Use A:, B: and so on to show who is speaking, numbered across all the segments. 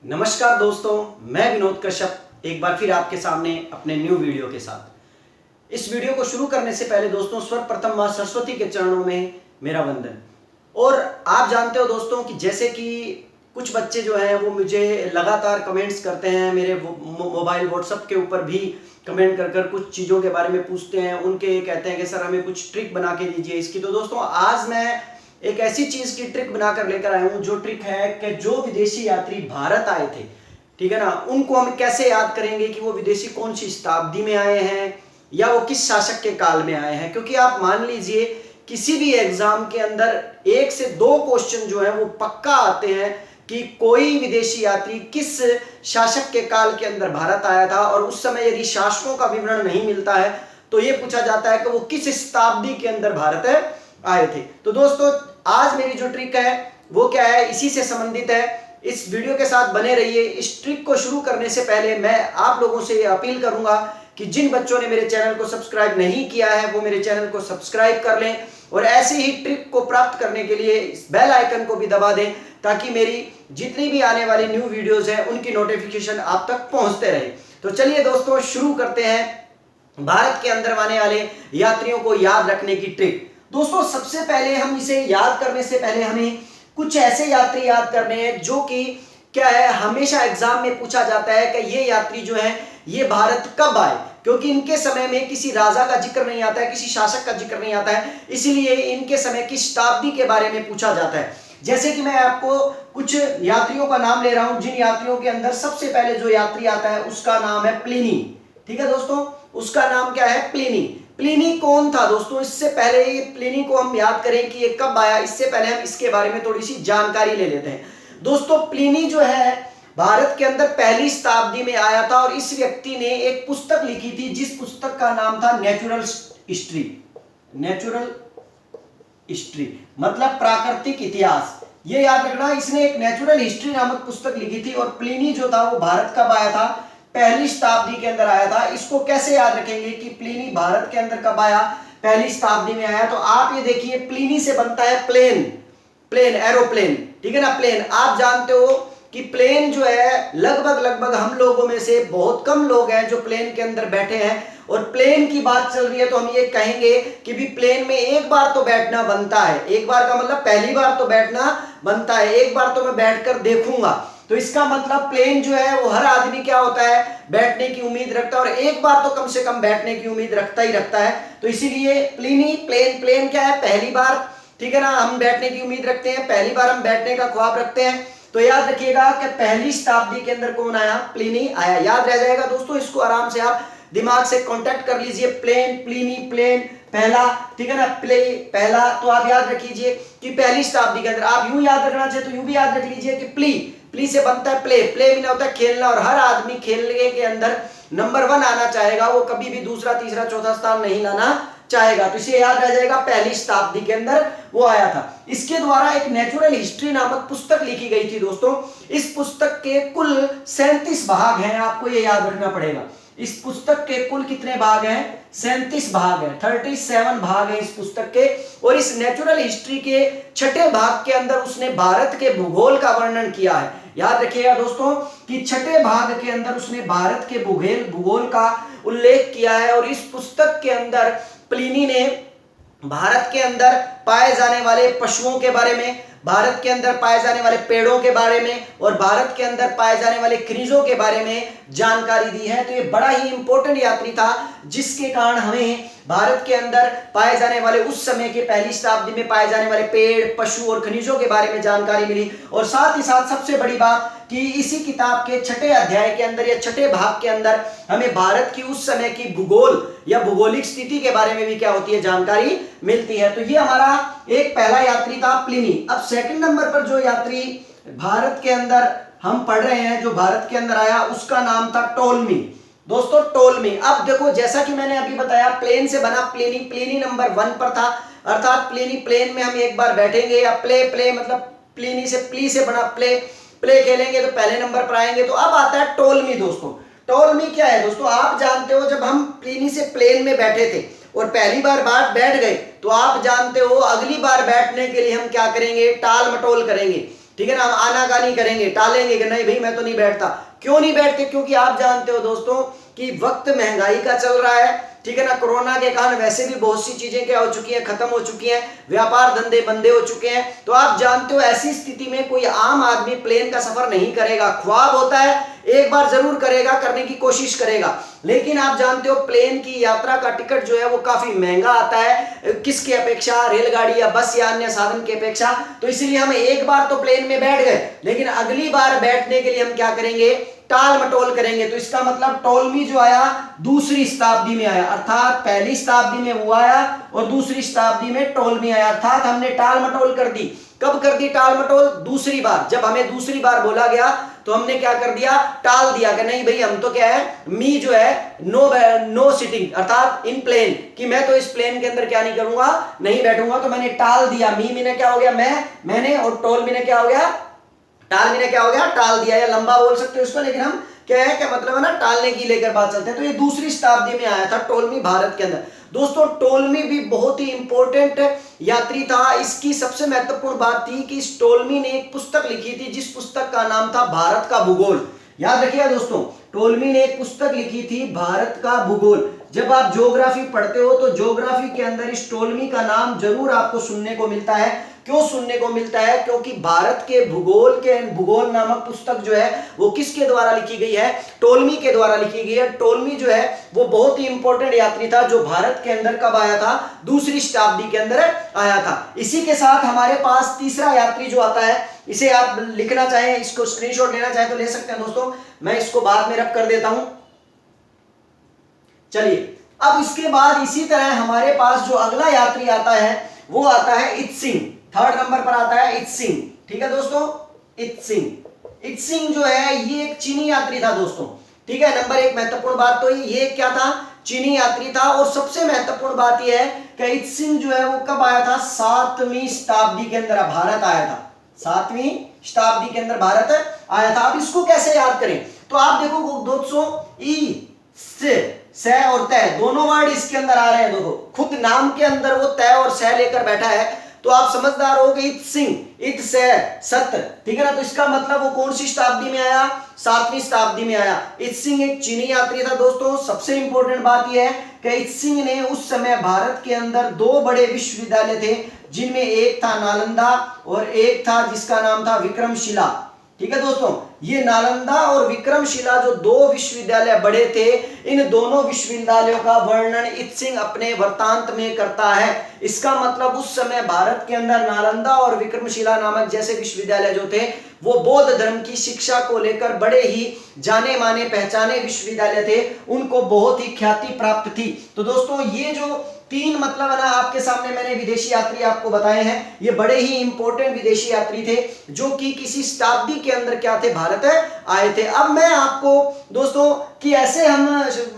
A: नमस्कार दोस्तों, मैं विनोद कश्यप एक बार फिर आपके सामने अपने न्यू वीडियो के साथ। इस वीडियो को शुरू करने से पहले दोस्तों सर्वप्रथम मां सरस्वती के चरणों में मेरा वंदन। और आप जानते हो दोस्तों कि जैसे कि कुछ बच्चे जो हैं वो मुझे लगातार कमेंट्स करते हैं, मेरे मोबाइल व्हाट्सएप के ऊपर भी कमेंट कर कर कुछ चीज़ों के बारे में पूछते हैं। उनके कहते हैं कि सर हमें कुछ ट्रिक बना के दीजिए इसकी। तो दोस्तों आज मैं एक ऐसी चीज की ट्रिक बनाकर लेकर आया हूं, जो ट्रिक है कि जो विदेशी यात्री भारत आए थे, ठीक है ना, उनको हम कैसे याद करेंगे कि वो विदेशी कौन सी शताब्दी में आए हैं या वो किस शासक के काल में आए हैं। क्योंकि आप मान लीजिए किसी भी एग्जाम के अंदर 1 से 2 क्वेश्चन जो है वो पक्का आते हैं कि कोई विदेशी यात्री किस शासक के काल के अंदर भारत आया था, और उस समय यदि शासकों का विवरण नहीं मिलता है तो ये पूछा जाता है कि वो किस शताब्दी के अंदर भारत आए थे। तो दोस्तों आज मेरी जो ट्रिक है वो क्या है, इसी से संबंधित है। इस वीडियो के साथ बने रहिए। इस ट्रिक को शुरू करने से पहले मैं आप लोगों से अपील करूंगा कि जिन बच्चों ने मेरे चैनल को सब्सक्राइब नहीं किया है वो मेरे चैनल को सब्सक्राइब कर लें, और ऐसे ही ट्रिक को प्राप्त करने के लिए इस बेल आइकन को भी दबा दें, ताकि मेरी जितनी भी आने वाली न्यू वीडियोस हैं उनकी नोटिफिकेशन आप तक पहुंचते रहे। तो चलिए दोस्तों शुरू करते हैं भारत के अंदर आने वाले यात्रियों को याद रखने की ट्रिक। दोस्तों सबसे पहले हम इसे याद करने से पहले हमें कुछ ऐसे यात्री याद करने हैं जो कि क्या है, हमेशा एग्जाम में पूछा जाता है कि ये यात्री जो है ये भारत कब आए, क्योंकि इनके समय में किसी राजा का जिक्र नहीं आता है, किसी शासक का जिक्र नहीं आता है, इसलिए इनके समय की शताब्दी के बारे में पूछा जाता है। जैसे कि मैं आपको कुछ यात्रियों का नाम ले रहा हूं, जिन यात्रियों के अंदर सबसे पहले जो यात्री आता है उसका नाम है प्लिनी। ठीक है दोस्तों, उसका नाम क्या है, प्लिनी। प्लिनी कौन था दोस्तों, इससे पहले ये प्लिनी को हम याद करें कि ये कब आया, इससे पहले हम इसके बारे में थोड़ी सी जानकारी ले लेते हैं। दोस्तों प्लिनी जो है भारत के अंदर पहली शताब्दी में आया था, और इस व्यक्ति ने एक पुस्तक लिखी थी जिस पुस्तक का नाम था नेचुरल हिस्ट्री। नेचुरल हिस्ट्री मतलब प्राकृतिक इतिहास। ये याद रखना, इसने एक नेचुरल हिस्ट्री नामक पुस्तक लिखी थी। और प्लिनी जो था वो भारत कब आया था, पहली शताब्दी के अंदर आया था। इसको कैसे याद रखेंगे कि प्लिनी भारत के अंदर कब आया, पहली शताब्दी में आया। तो आप ये देखिए प्लिनी से बनता है प्लेन, प्लेन एरोप्लेन, ठीक है ना, प्लेन। आप जानते हो कि प्लेन जो है लगभग हम लोगों में से बहुत कम लोग हैं जो प्लेन के अंदर बैठे हैं। और प्लेन की बात चल रही है तो हम ये कहेंगे कि भी प्लेन में एक बार तो बैठना बनता है। एक बार का मतलब पहली बार तो बैठना बनता है, एक बार तो मैं बैठकर देखूंगा। तो इसका मतलब प्लेन जो है वो हर आदमी क्या होता है, बैठने की उम्मीद रखता है, और एक बार तो कम से कम बैठने की उम्मीद रखता ही रखता है। तो इसीलिए प्लिनी प्लेन, प्लेन क्या है, पहली बार, ठीक है ना, हम बैठने की उम्मीद रखते हैं, पहली बार हम बैठने का ख्वाब रखते हैं। तो याद रखिएगा कि पहली शताब्दी के अंदर कौन आया, प्लिनी आया। याद रह जाएगा दोस्तों, इसको आराम से आप दिमाग से कांटेक्ट कर लीजिए। प्लेन, प्लिनी, प्लेन, पहला, ठीक है ना, प्ले पहला। तो आप याद रखिए कि पहली शताब्दी के अंदर, आप यूं याद रखना चाहिए तो यूं भी याद रख लीजिए कि प्ली, प्ली से बनता है प्ले, प्ले मीन होता है खेलना, और हर आदमी खेलने के अंदर नंबर 1 आना चाहेगा, वो कभी भी दूसरा तीसरा चौथा स्थान नहीं लाना चाहेगा। तो इसे याद रह जाएगा पहली शताब्दी के अंदर वो आया था। इसके द्वारा एक नेचुरल हिस्ट्री नामक पुस्तक लिखी गई थी दोस्तों। इस पुस्तक के कुल 37 भाग हैं, आपको ये याद रखना पड़ेगा। इस पुस्तक के कुल कितने भाग हैं, 37 भाग हैं, 37 भाग हैं इस पुस्तक के। और इस नेचुरल हिस्ट्री के 6ठे भाग के अंदर उसने भारत के भूगोल का वर्णन किया है। याद रखिएगा दोस्तों कि 6ठे भाग के अंदर उसने भारत के भूगोल का उल्लेख किया है। और इस पुस्तक के अंदर प्लिनी ने भारत के अंदर पाए जाने वाले पशुओं के बारे में, भारत के अंदर पाए जाने वाले पेड़ों के बारे में, और भारत के अंदर पाए जाने वाले खनिजों के बारे में जानकारी दी है। तो ये बड़ा ही इंपॉर्टेंट यात्री था, जिसके कारण हमें भारत के अंदर पाए जाने वाले उस समय के पहली शताब्दी में पाए जाने वाले पेड़, पशु और खनिजों के बारे में जानकारी मिली। और साथ ही साथ सबसे बड़ी बात कि इसी किताब के 6ठे अध्याय के अंदर या 6ठे भाग के अंदर हमें भारत की उस समय की भूगोल या भौगोलिक स्थिति के बारे में भी क्या होती है, जानकारी मिलती है। तो ये हमारा एक पहला यात्री था प्लिनी। अब सेकंड नंबर पर जो यात्री भारत के अंदर हम पढ़ रहे हैं, जो भारत के अंदर आया, उसका नाम था टोलमी। दोस्तों टोलमी, अब देखो जैसा कि मैंने अभी बताया प्लेन से बना प्लिनी, प्लिनी नंबर 1 पर था, अर्थात प्लिनी प्लेन में हम एक बार बैठेंगे, या प्ले, प्ले मतलब प्लिनी से प्ली से बना प्ले, प्ले खेलेंगे तो पहले नंबर पर आएंगे। तो अब आता है टोलमी। दोस्तों टोलमी क्या है दोस्तों, आप जानते हो जब हम प्लिनी से प्लेन में बैठे थे और पहली बार बैठ गए, तो आप जानते हो अगली बार बैठने के लिए हम क्या करेंगे, टाल मटोल करेंगे। ठीक है ना, हम आनाकानी करेंगे, टालेंगे कि नहीं भाई मैं तो नहीं बैठता। क्यों नहीं बैठते? क्योंकि आप जानते हो दोस्तों कि वक्त महंगाई का चल रहा है, ठीक है ना, कोरोना के कारण वैसे भी बहुत सी चीजें क्या हो चुकी हैं, खत्म हो चुकी हैं, व्यापार धंधे बंदे हो चुके हैं। तो आप जानते हो ऐसी स्थिति में कोई आम आदमी प्लेन का सफर नहीं करेगा। ख्वाब होता है, एक बार जरूर करेगा, करने की कोशिश करेगा, लेकिन आप जानते हो प्लेन की यात्रा का टिकट जो है वो काफी महंगा आता है, किसकी अपेक्षा, रेलगाड़ी या बस या अन्य साधन की अपेक्षा। तो इसलिए हम एक बार तो प्लेन में बैठ गए, लेकिन अगली बार बैठने के लिए हम क्या करेंगे, टाल मटोल करेंगे। तो इसका मतलब टोलमी जो आया दूसरी शताब्दी में आया, अर्थात पहली शताब्दी में वो आया और दूसरी शताब्दी में टोलमी आया, अर्थात हमने टाल मटोल कर दी। कब कर दी टाल मटोल? दूसरी बार। जब हमें दूसरी बार बोला गया तो हमने क्या कर दिया, टाल दिया कि नहीं भाई हम तो क्या है, मी जो है नो सिटिंग, अर्थात इन प्लेन, कि मैं तो इस प्लेन के अंदर क्या नहीं करूंगा, नहीं बैठूंगा। तो मैंने टाल दिया, मी ने क्या हो गया, मैंने, और टोल मी ने क्या हो गया, टाल मी ने क्या हो गया, टाल दिया, या लंबा बोल सकते हो इसको, लेकिन हम क्या है, क्या मतलब है ना, टालने की लेकर बात चलते हैं। तो ये दूसरी शताब्दी में आया था टोलमी भारत के अंदर। दोस्तों टोलमी भी बहुत ही इंपॉर्टेंट यात्री था। इसकी सबसे महत्वपूर्ण बात थी कि इस टोलमी ने एक पुस्तक लिखी थी, जिस पुस्तक का नाम था भारत का भूगोल। याद रखिएगा दोस्तों, टोलमी ने एक पुस्तक लिखी थी भारत का भूगोल। जब आप ज्योग्राफी पढ़ते हो तो ज्योग्राफी के अंदर इस टोलमी का नाम जरूर आपको सुनने को मिलता है। क्यों सुनने को मिलता है? क्योंकि भारत के भूगोल नामक पुस्तक जो है वो किसके द्वारा लिखी गई है, टोलमी के द्वारा लिखी गई है। टोलमी जो है वो बहुत ही इंपॉर्टेंट यात्री था, जो भारत के अंदर कब आया था, दूसरी शताब्दी के अंदर आया था। इसी के साथ हमारे पास तीसरा यात्री जो आता है, इसे आप लिखना चाहें, इसको स्क्रीनशॉट लेना चाहें तो ले सकते हैं दोस्तों, मैं इसको बाद में रब कर देता हूं। चलिए अब इसके बाद इसी तरह हमारे पास जो अगला यात्री आता है वो आता है इत्सिंग। थर्ड नंबर पर आता है इत्सिंग। ठीक है दोस्तों, इत्सिंग जो है ये एक चीनी यात्री था दोस्तों। ठीक है, नंबर एक महत्वपूर्ण बात तो ये क्या था, चीनी यात्री था। और सबसे महत्वपूर्ण बात यह है कि इत्सिंग जो है वो कब आया था, 7वीं शताब्दी के अंदर भारत आया था। 7वीं शताब्दी के अंदर भारत आया था। अब इसको कैसे याद करें, तो आप देखो दोस्तों, ई से और तय दोनों वर्ड इसके अंदर आ रहे हैं। देखो खुद नाम के अंदर वो तय और सह लेकर बैठा है, तो आप समझदार हो गए। इत से सत्र, ठीक है ना। तो इसका मतलब वो कौन सी शताब्दी में आया, 7वीं शताब्दी में आया। इत्सिंग एक चीनी यात्री था दोस्तों। सबसे इंपॉर्टेंट बात यह है कि इत्सिंग ने उस समय भारत के अंदर 2 बड़े विश्वविद्यालय थे, जिनमें एक था नालंदा और एक था जिसका नाम था विक्रमशिला। ठीक है दोस्तों, ये नालंदा और विक्रमशिला जो 2 विश्वविद्यालय बड़े थे, इन दोनों विश्वविद्यालयों का वर्णन इत्सिंग अपने वृत्तांत में करता है। इसका मतलब उस समय भारत के अंदर नालंदा और विक्रमशिला नामक जैसे विश्वविद्यालय जो थे वो बौद्ध धर्म की शिक्षा को लेकर बड़े ही जाने माने पहचाने विश्वविद्यालय थे, उनको बहुत ही ख्याति प्राप्त थी। तो दोस्तों ये जो 3 मतलब है ना आपके सामने मैंने विदेशी यात्री आपको बताए हैं, ये बड़े ही इंपॉर्टेंट विदेशी यात्री थे जो कि किसी शताब्दी के अंदर क्या थे, भारत आए थे। अब मैं आपको दोस्तों कि ऐसे हम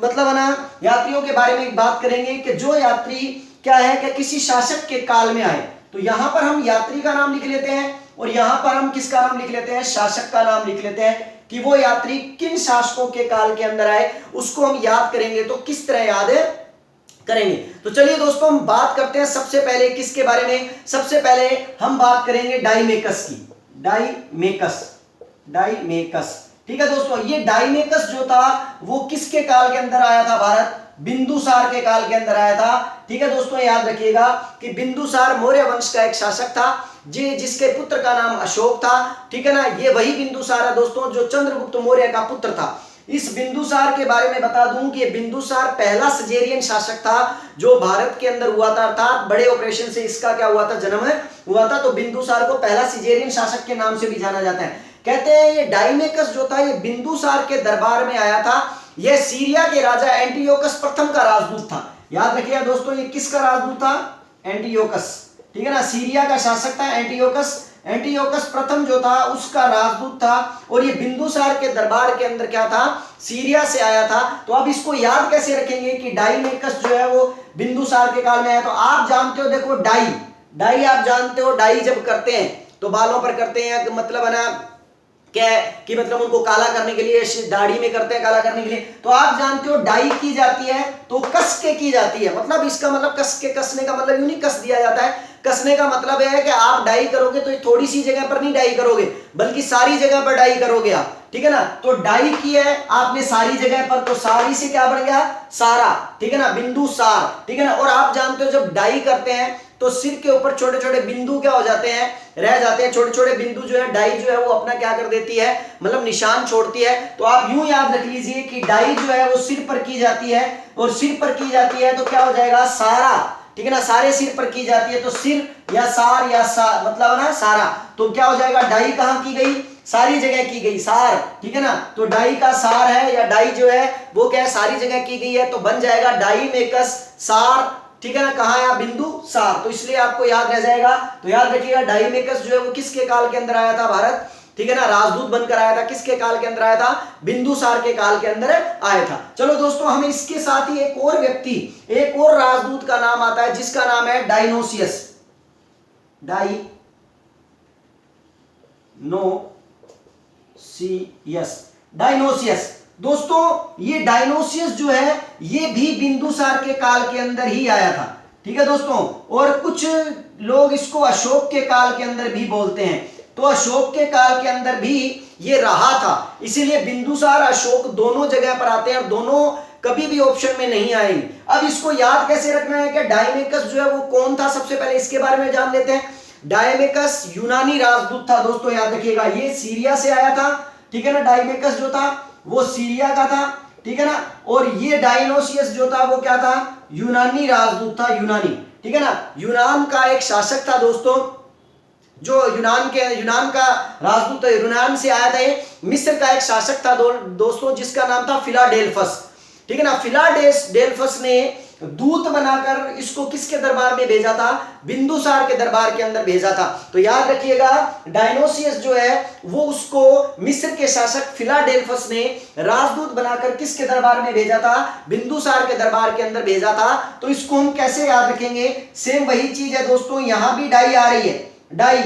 A: मतलब है ना यात्रियों के बारे में बात करेंगे कि जो यात्री क्या है कि किसी शासक के काल में आए। तो यहां पर हम यात्री का नाम लिख लेते हैं और यहां पर हम किसका नाम लिख लेते हैं, शासक का नाम लिख लेते हैं कि वो यात्री किन शासकों के काल के अंदर आए, उसको हम याद करेंगे। तो किस तरह याद करेंगे, तो चलिए दोस्तों हम बात करते हैं सबसे पहले किसके बारे में। सबसे पहले हम बात करेंगे डाइमेकस की। डाइमेकस, ठीक है दोस्तों, ये डाइमेकस जो था वो किसके काल के अंदर आया था, भारत बिंदुसार के काल के अंदर आया था। ठीक है दोस्तों, याद रखिएगा कि बिंदुसार मौर्य वंश का एक शासक था जिसके पुत्र का नाम अशोक था। ठीक है ना, ये वही बिंदुसार है दोस्तों जो चंद्रगुप्त मौर्य का पुत्र था। इस बिंदुसार के बारे में बता दूं कि बिंदुसार पहला सजेरियन शासक था जो भारत के अंदर हुआ था, अर्थात बड़े ऑपरेशन से इसका क्या हुआ था, जन्म हुआ था। तो बिंदुसार को पहला सजेरियन शासक के नाम से भी जाना जाता है। कहते हैं ये डाइमेकस जो था ये बिंदुसार के दरबार में आया था। यह सीरिया के राजा एंटियोकस प्रथम का राजदूत था। याद रखिएगा दोस्तों, ये किसका राजदूत था, एंटियोकस। ठीक है ना, सीरिया का शासक था एंटियोकस प्रथम जो था उसका राजदूत था। और ये बिंदुसार के दरबार के अंदर क्या था, सीरिया से आया था। तो अब इसको याद कैसे रखेंगे कि डाइमेकस जो है वो बिंदुसार के काल में आया। तो आप जानते हो, देखो डाई आप जानते हो, डाई जब करते हैं तो बालों पर करते हैं, मतलब है ना क्या है कि मतलब उनको काला करने के लिए, दाढ़ी में करते हैं काला करने के लिए। तो आप जानते हो डाई की जाती है तो कस के की जाती है। मतलब इसका मतलब कसने का मतलब यूं नहीं कस दिया जाता है, कसने का मतलब है कि आप डाई करोगे तो थोड़ी सी जगह पर नहीं डाई करोगे, बल्कि सारी जगह पर डाई करोगे आप, ठीक है ना। तो डाई की है आपने सारी जगह पर, तो सारी से क्या बन गया, सारा, ठीक है ना, बिंदु सार, ठीक है ना। और आप जानते हो जब डाई करते हैं तो सिर के ऊपर छोटे छोटे बिंदु क्या हो जाते हैं, रह जाते हैं, छोटे छोटे बिंदु जो है डाई जो है वो अपना क्या कर देती है, मतलब निशान छोड़ती है। तो आप यूं याद रख लीजिए कि डाई जो है वो सिर पर की जाती है, और सिर पर की जाती है तो क्या हो जाएगा, सारा, ठीक है ना, सारे सिर पर की जाती है, तो सिर या सार या मतलब ना सारा, तो क्या हो जाएगा, डाई कहां की गई, सारी जगह की गई, सार, ठीक है ना। तो डाई का सार है, या डाई जो है वो क्या है, सारी जगह की गई है, तो बन जाएगा डाई मेकस सार, ठीक है ना, कहां है, बिंदु सार। तो इसलिए आपको याद रह जाएगा। तो याद रखिएगा डाई मेकस जो है वो किसके काल के अंदर आया था, भारत, ठीक है ना, राजदूत बनकर आया था, किसके काल के अंदर आया था, बिंदुसार के काल के अंदर आया था। चलो दोस्तों, हमें इसके साथ ही एक और व्यक्ति, एक और राजदूत का नाम आता है, जिसका नाम है डायनोसियस, डायनोसियस। दोस्तों ये डायनोसियस जो है ये भी बिंदुसार के काल के अंदर ही आया था, ठीक है दोस्तों। और कुछ लोग इसको अशोक के काल के अंदर भी बोलते हैं, तो अशोक के काल के अंदर भी ये रहा था, इसीलिए बिंदुसार अशोक दोनों जगह पर आते हैं, और दोनों कभी भी ऑप्शन में नहीं आएंगे। अब इसको याद कैसे रखना है कि डायमेकस जो है वो कौन था, सबसे पहले इसके बारे में जान लेते हैं। डायमेकस यूनानी राजदूत था दोस्तों, याद रखिएगा, ये सीरिया से आया था, ठीक है ना। डायमेकस जो था वो सीरिया का था, ठीक है ना। और ये डायनोसियस जो था वो क्या था, यूनानी राजदूत था, यूनानी, ठीक है ना। यूनान का एक शासक था दोस्तों, जो यूनान का राजदूत, यूनान से आया था। ये मिस्र का एक शासक था दोस्तों, जिसका नाम था फिलाडेल्फस, ठीक है ना। फिलाडेल्फस ने दूत बनाकर इसको किसके दरबार में भेजा था, बिंदुसार के दरबार के अंदर भेजा था। तो याद रखिएगा डायनोसियस जो है वो उसको मिस्र के शासक फिलाडेल्फस ने राजदूत बनाकर किसके दरबार में भेजा था, बिंदुसार के दरबार के अंदर भेजा था। तो इसको हम कैसे याद रखेंगे, सेम वही चीज है दोस्तों, यहां भी डाई आ रही है, डाई,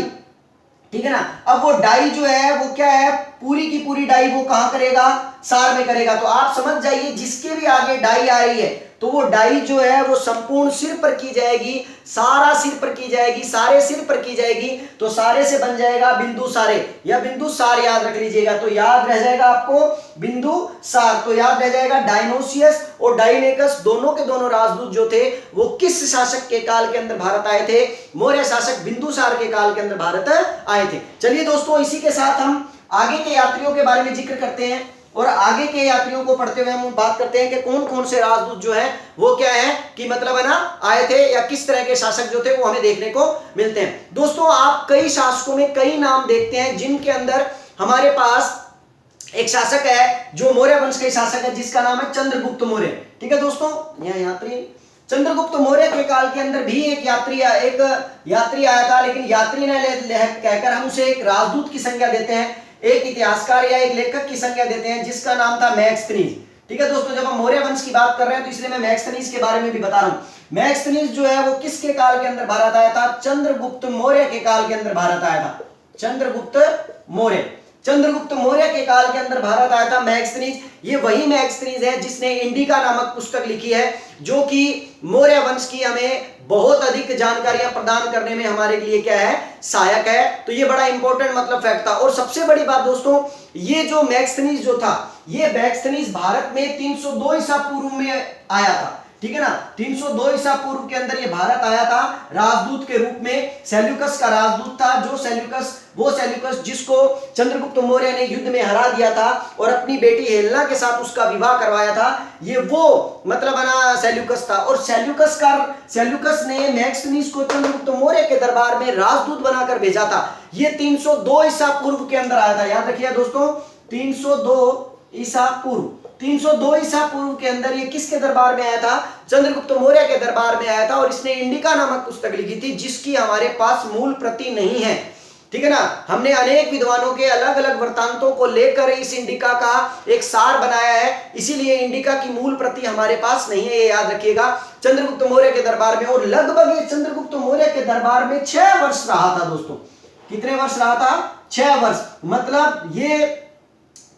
A: ठीक है ना। अब वो डाई जो है वो क्या है, पूरी की पूरी डाई वो कहां करेगा, सार में करेगा। तो आप समझ जाइए जिसके भी आगे डाई आ रही है तो वो डाई जो है वो संपूर्ण सिर पर की जाएगी, सारा सिर पर की जाएगी, सारे सिर पर की जाएगी, तो सारे से बन जाएगा बिंदु सारे या बिंदु सार, याद रख लीजिएगा। तो याद रह जाएगा आपको बिंदु सार, तो याद रह जाएगा डायनोसियस और डायमेकस दोनों के दोनों राजदूत जो थे वो किस शासक के काल के अंदर भारत आए थे, मौर्य शासक बिंदुसार के काल के अंदर भारत आए थे। चलिए दोस्तों, इसी के साथ हम आगे के यात्रियों के बारे में जिक्र करते हैं, और आगे के यात्रियों को पढ़ते हुए हम बात करते हैं कि कौन कौन से राजदूत जो है वो क्या है कि मतलब है ना आए थे, या किस तरह के शासक जो थे वो हमें देखने को मिलते हैं। दोस्तों आप कई शासकों में कई नाम देखते हैं जिनके अंदर हमारे पास एक शासक है जो मौर्य वंश के शासक है, जिसका नाम है चंद्रगुप्त मौर्य, ठीक है दोस्तों। यहाँ यात्री चंद्रगुप्त मौर्य के काल के अंदर भी एक यात्री आया था, लेकिन यात्री न कहकर हम उसे एक राजदूत की संज्ञा देते हैं, एक इतिहासकार या एक लेखक की संज्ञा देते हैं, जिसका नाम था मैक्सथनीज, ठीक है दोस्तों। जब हम मौर्य वंश की बात कर रहे हैं तो इसलिए मैं मैक्सथनीज के बारे में भी बता रहा हूं। मैक्सथनीज जो है वो किसके काल के अंदर भारत आया था, चंद्रगुप्त मौर्य के काल के अंदर भारत आया था, चंद्रगुप्त मौर्य के काल के अंदर भारत आया था मैक्सथनीज। ये वही मैक्सथनीज है जिसने इंडिका नामक पुस्तक लिखी है, जो कि मौर्य वंश की हमें बहुत अधिक जानकारियां प्रदान करने में हमारे लिए क्या है, सहायक है। तो ये बड़ा इंपॉर्टेंट मतलब फैक्ट था। और सबसे बड़ी बात दोस्तों, ये जो मैक्सथनीज जो था, ये मैक्सथनीज भारत में 302 ईसा पूर्व में आया था, ठीक है ना। 302 ईसा पूर्व के अंदर ये भारत आया था राजदूत के रूप में, सेल्यूकस का राजदूत था, जो सेल्यूकस जिसको चंद्रगुप्त मौर्य ने युद्ध में हरा दिया था और अपनी बेटी हेलेना के साथ उसका विवाह करवाया था, ये वो मतलब ना सेल्यूकस था। और सेल्यूकस ने मैक्सथनीज को चंद्रगुप्त मौर्य के दरबार में राजदूत बनाकर भेजा था। ये 302 ईसा पूर्व के अंदर आया था, याद रखिए दोस्तों, 302 ईसा पूर्व के अंदर ये किसके दरबार में आया था, चंद्रगुप्त मौर्य के दरबार में आया था। और इसने इंडिका नामक पुस्तक लिखी थी, जिसकी हमारे पास मूल प्रति नहीं है, ठीक है ना। हमने अनेक विद्वानों के अलग अलग वृत्तांतों को लेकर इस इंडिका का एक सार बनाया है, इसीलिए इंडिका की मूल प्रति हमारे पास नहीं है, ये याद रखिएगा। चंद्रगुप्त मौर्य के दरबार में, और लगभग ये चंद्रगुप्त मौर्य के दरबार में 6 वर्ष रहा था दोस्तों। कितने वर्ष रहा था, 6 वर्ष। मतलब ये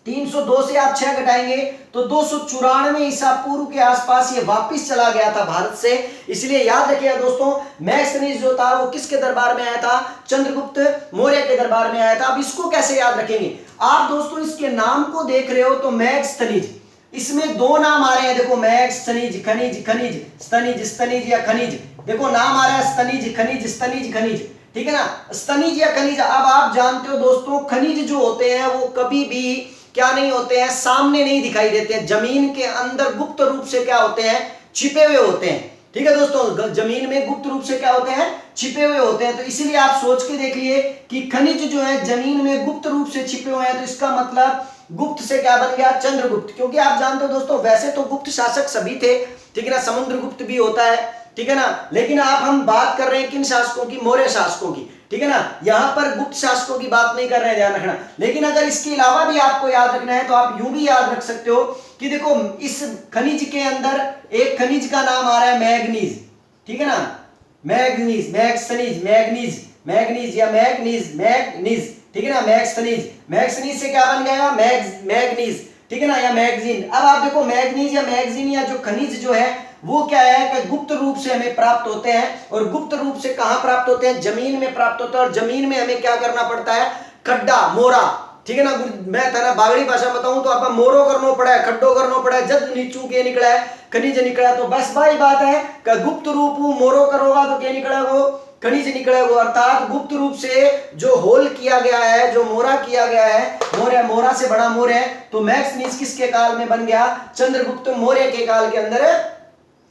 A: 302 से आप 6 घटाएंगे तो 294 ईसा पूर्व के आसपास ये वापस चला गया था भारत से। इसलिए याद रखिएगा दोस्तों, मैक्सनीज जो था वो किसके दरबार में आया था? चंद्रगुप्त मौर्य के दरबार में आया था। अब इसको कैसे याद रखेंगे आप दोस्तों? इसके नाम को देख रहे हो तो मैक्सनीज, इसमें दो नाम आ रहे हैं, देखो मैक्सनीज, खनिज खनिज, स्तनिज स्तनिज या खनिज, देखो नाम आ रहा है स्तनिज खनिज, स्तनिज खनिज, ठीक है ना, स्तनिज या खनिज। अब आप जानते हो दोस्तों, खनिज जो होते हैं वो कभी भी क्या नहीं होते हैं, सामने नहीं दिखाई देते हैं, जमीन के अंदर गुप्त रूप से क्या होते हैं, छिपे हुए होते हैं। ठीक है दोस्तों, जमीन में गुप्त रूप से क्या होते हैं, छिपे हुए होते हैं। तो इसीलिए आप सोच के देख लिए कि खनिज जो है जमीन में गुप्त रूप से छिपे हुए हैं, तो इसका मतलब गुप्त से क्या बन गया, चंद्रगुप्त। क्योंकि आप जानते हो दोस्तों, वैसे तो गुप्त शासक सभी थे, ठीक है ना, समुद्रगुप्त भी होता है, ठीक है ना, लेकिन आप हम बात कर रहे हैं किन शासकों की, मौर्य शासकों की, ठीक है ना, यहां पर गुप्त शासकों की बात नहीं कर रहे हैं, ध्यान रखना। लेकिन अगर इसके अलावा भी आपको याद रखना है तो आप यूं भी याद रख सकते हो कि देखो इस खनिज के अंदर एक खनिज का नाम आ रहा है मैग्नीज, ठीक है ना, मैग्नीज, मैक्सनीज, मैग्नीज, मैग्नीज या मैग्नीज, मैग्नीज, ठीक है ना, मैक्सनीज, मैक्सनीज से क्या बन गया, मैग्नीज, ठीक है ना, या मैगजीन। अब आप देखो मैग्नीज या मैगजीन या जो खनिज जो है वो क्या है कि गुप्त रूप से हमें प्राप्त होते हैं, और गुप्त रूप से कहां प्राप्त होते हैं, जमीन में प्राप्त होते हैं, और जमीन में हमें क्या करना पड़ता है, खड्डा मोरा, ठीक है ना, मैं था ना बागड़ी भाषा बताऊं तो आप मोरो करना पड़ा है, खड्डो करना पड़ा है, जब नीचू के निकला है खनिज निकला है। तो बस भाई बात है कि गुप्त रूप मोरो करोगा तो क्या निकला, वो खनिज निकला है, वो अर्थात गुप्त रूप से जो होल किया गया है, जो मोरा किया गया है, मोरा, मोरा से बड़ा मोर है, तो मैक्सनीज किसके काल में बन गया, चंद्रगुप्त मौर्य के काल के अंदर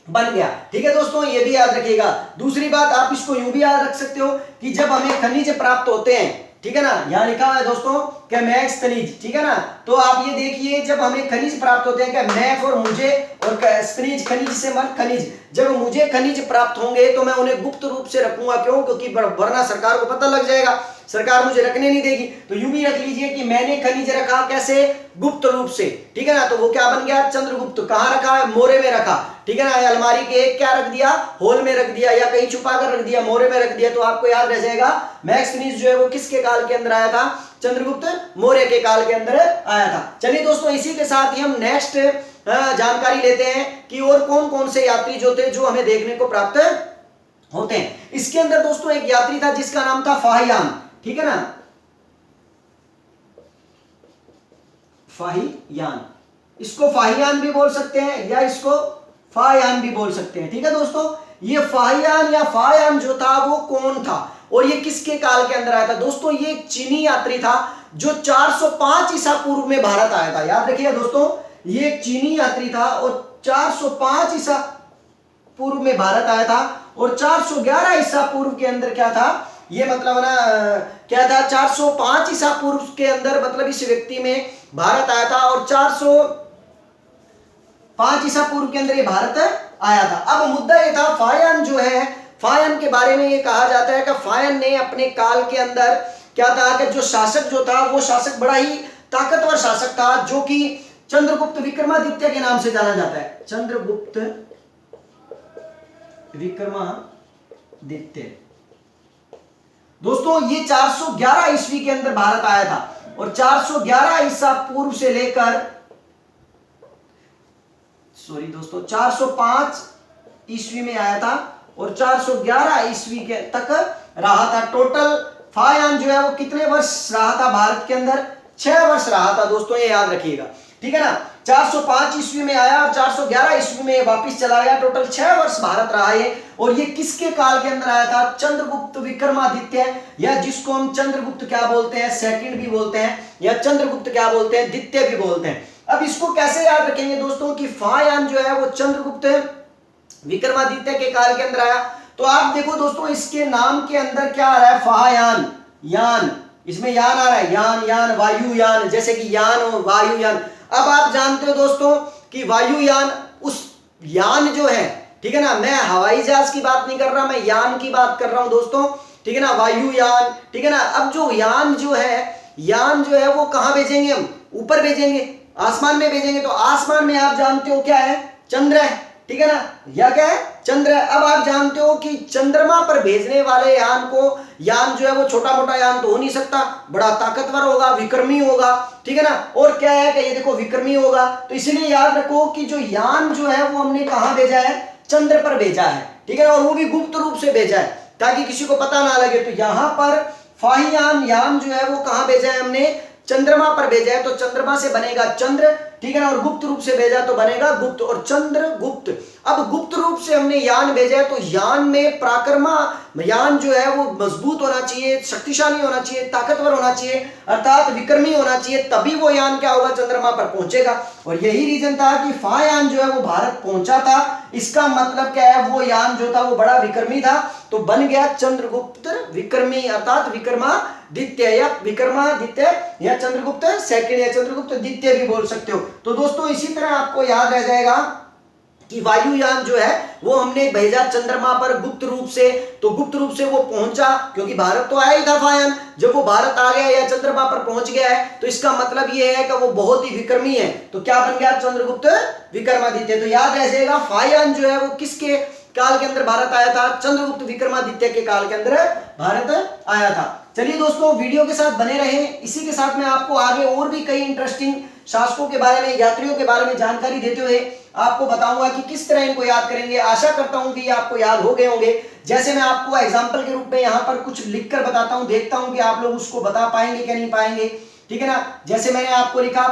A: बन गया। ठीक है दोस्तों, ये भी याद रखिएगा। दूसरी बात आप इसको यूं भी याद रख सकते हो कि जब हमें खनिज प्राप्त होते हैं, ठीक है ना, यहां लिखा हुआ है दोस्तों क्या, मैक्स खनिज, ठीक है ना, तो आप ये देखिए जब हमें खनिज प्राप्त होते हैं, क्या मैक और मुझे, और खनिज, खनिज से मन खनिज, जब मुझे खनिज प्राप्त होंगे तो मैं उन्हें गुप्त रूप से रखूंगा, क्यों, क्योंकि वरना सरकार को पता लग जाएगा, सरकार मुझे रखने नहीं देगी। तो यूं भी रख लीजिए कि मैंने खनिज रखा, कैसे, गुप्त रूप से, ठीक है ना, तो वो क्या बन गया, चंद्रगुप्त। कहां रखा है, मोरे में रखा, ठीक है ना, अलमारी के क्या रख दिया, होल में रख दिया, या कहीं छुपा कर रख दिया, मोरे में रख दिया, तो आपको याद रह जाएगा मैक्सनीज जो है वो किसके काल के अंदर आया था, चंद्रगुप्त मौर्य के काल के अंदर आया था। चलिए दोस्तों, इसी के साथ ही हम नेक्स्ट जानकारी लेते हैं कि और कौन कौन से यात्री जो थे जो हमें देखने को प्राप्त होते हैं। इसके अंदर दोस्तों एक यात्री था जिसका नाम था फाहियान, ठीक है ना, फाहियान, इसको फाहियान भी बोल सकते हैं या इसको फायान भी बोल सकते हैं। ठीक है दोस्तों, ये फाहियान या फायान जो था वो कौन था और ये किसके काल के अंदर आया था? दोस्तों ये एक चीनी यात्री था जो 405 ईसा पूर्व में भारत आया था। याद रखिएगा दोस्तों, ये एक चीनी यात्री था और 405 ईसा पूर्व में भारत आया था, और 411 ईसा पूर्व के अंदर क्या था, ये मतलब ना क्या था, 405 ईसा पूर्व के अंदर मतलब इस व्यक्ति में भारत आया था, और 405 ईसा पूर्व के अंदर ये भारत आया था। अब मुद्दा ये था, फायान जो है, फायान के बारे में ये कहा जाता है कि फायान ने अपने काल के अंदर क्या था कि जो शासक जो था वो शासक बड़ा ही ताकतवर शासक था, जो कि चंद्रगुप्त विक्रमादित्य के नाम से जाना जाता है। चंद्रगुप्त विक्रमादित्य। दोस्तों ये 411 ईस्वी के अंदर भारत आया था, और 411 ईसा पूर्व से लेकर 405 ईस्वी में आया था और 411 ईस्वी के तक रहा था। टोटल फायान जो है वो कितने वर्ष रहा था भारत के अंदर? 6 वर्ष रहा था दोस्तों, ये याद रखिएगा। ठीक है ना, 405 ईस्वी में आया और 411 ईस्वी में वापस चला गया। टोटल 6 वर्ष भारत रहा है, और ये किसके काल के अंदर आया था? चंद्रगुप्त विक्रमादित्य, या जिसको हम चंद्रगुप्त क्या बोलते हैं, सेकंड भी बोलते हैं, या चंद्रगुप्त क्या बोलते हैं, द्वितीय भी बोलते हैं। अब इसको कैसे याद रखेंगे दोस्तों कि फायान जो है वो चंद्रगुप्त विक्रमादित्य के काल के अंदर आया। तो आप देखो दोस्तों, इसके नाम के अंदर क्या आ रहा है? फायान, यान, इसमें यान आ रहा है, यान, यान, वायुयान, जैसे कि यान हो, वायुयान। अब आप जानते हो दोस्तों कि वायुयान, उस यान जो है, ठीक है ना, मैं हवाई जहाज की बात नहीं कर रहा, मैं यान की बात कर रहा हूं दोस्तों, ठीक है ना, वायुयान, ठीक है ना। अब जो यान जो है वो कहां भेजेंगे हम? ऊपर भेजेंगे, आसमान में भेजेंगे। तो आसमान में आप जानते हो क्या है? चंद्र है, ठीक है ना, या क्या है, चंद्र है। अब आप जानते हो कि चंद्रमा पर भेजने वाले यान जो है वो छोटा मोटा यान तो हो नहीं सकता, बड़ा ताकतवर होगा, विक्रमी होगा, ठीक है ना। और क्या है कि ये देखो विक्रमी होगा, तो इसलिए याद रखो कि जो यान जो है वो हमने कहां भेजा है, चंद्र पर भेजा है, ठीक है, और वो भी गुप्त रूप से भेजा है ताकि किसी को पता ना लगे। तो यहां पर फाहियान यान जो है वो कहां भेजा है हमने, चंद्रमा पर भेजा है, तो चंद्रमा से बनेगा चंद्र, ठीक है ना, और गुप्त रूप से भेजा तो बनेगा गुप्त, और चंद्र गुप्त। अब गुप्त रूप से हमने यान भेजा है, तो यान में पराक्रमा यान जो है वो मजबूत होना चाहिए, शक्तिशाली होना चाहिए, ताकतवर होना चाहिए, अर्थात विक्रमी होना चाहिए, तभी वो यान क्या होगा, चंद्रमा पर पहुंचेगा। और यही रीजन था कि फायान जो है वो भारत पहुंचा था, इसका मतलब क्या है, वो यान जो था वो बड़ा विक्रमी था, तो बन गया चंद्रगुप्त विक्रमी, अर्थात विक्रमादित्य या विक्रमादित्य या चंद्रगुप्त सेकंड या चंद्रगुप्त द्वितीय भी बोल सकते हो। तो दोस्तों इसी तरह आपको याद रह जाएगा कि वायुयान जो है वो हमने भेजा चंद्रमा पर गुप्त रूप से, तो गुप्त रूप से वो पहुंचा, क्योंकि भारत तो आया ही था फायान, जब वो भारत आ गया या चंद्रमा पर पहुंच गया है तो इसका मतलब ये है कि वो बहुत ही विक्रमी है, तो क्या बन गया, चंद्रगुप्त विक्रमादित्य। तो याद रह जाएगा फायान जो है वो किसके काल के अंदर भारत आया था, चंद्रगुप्त विक्रमादित्य के काल के अंदर भारत आया था। चलिए दोस्तों वीडियो के साथ बने रहें, इसी के साथ मैं आपको आगे और भी कई इंटरेस्टिंग शासकों के बारे में, यात्रियों के बारे में जानकारी देते हुए आपको बताऊंगा कि किस तरह इनको याद करेंगे। आशा करता हूं कि ये आपको याद हो गए होंगे। जैसे मैं आपको एग्जांपल के रूप में यहां पर कुछ लिखकर बताता हूं, देखता हूं कि आप लोग उसको बता पाएंगे क्या नहीं पाएंगे, ठीक है ना। जैसे मैंने आपको लिखा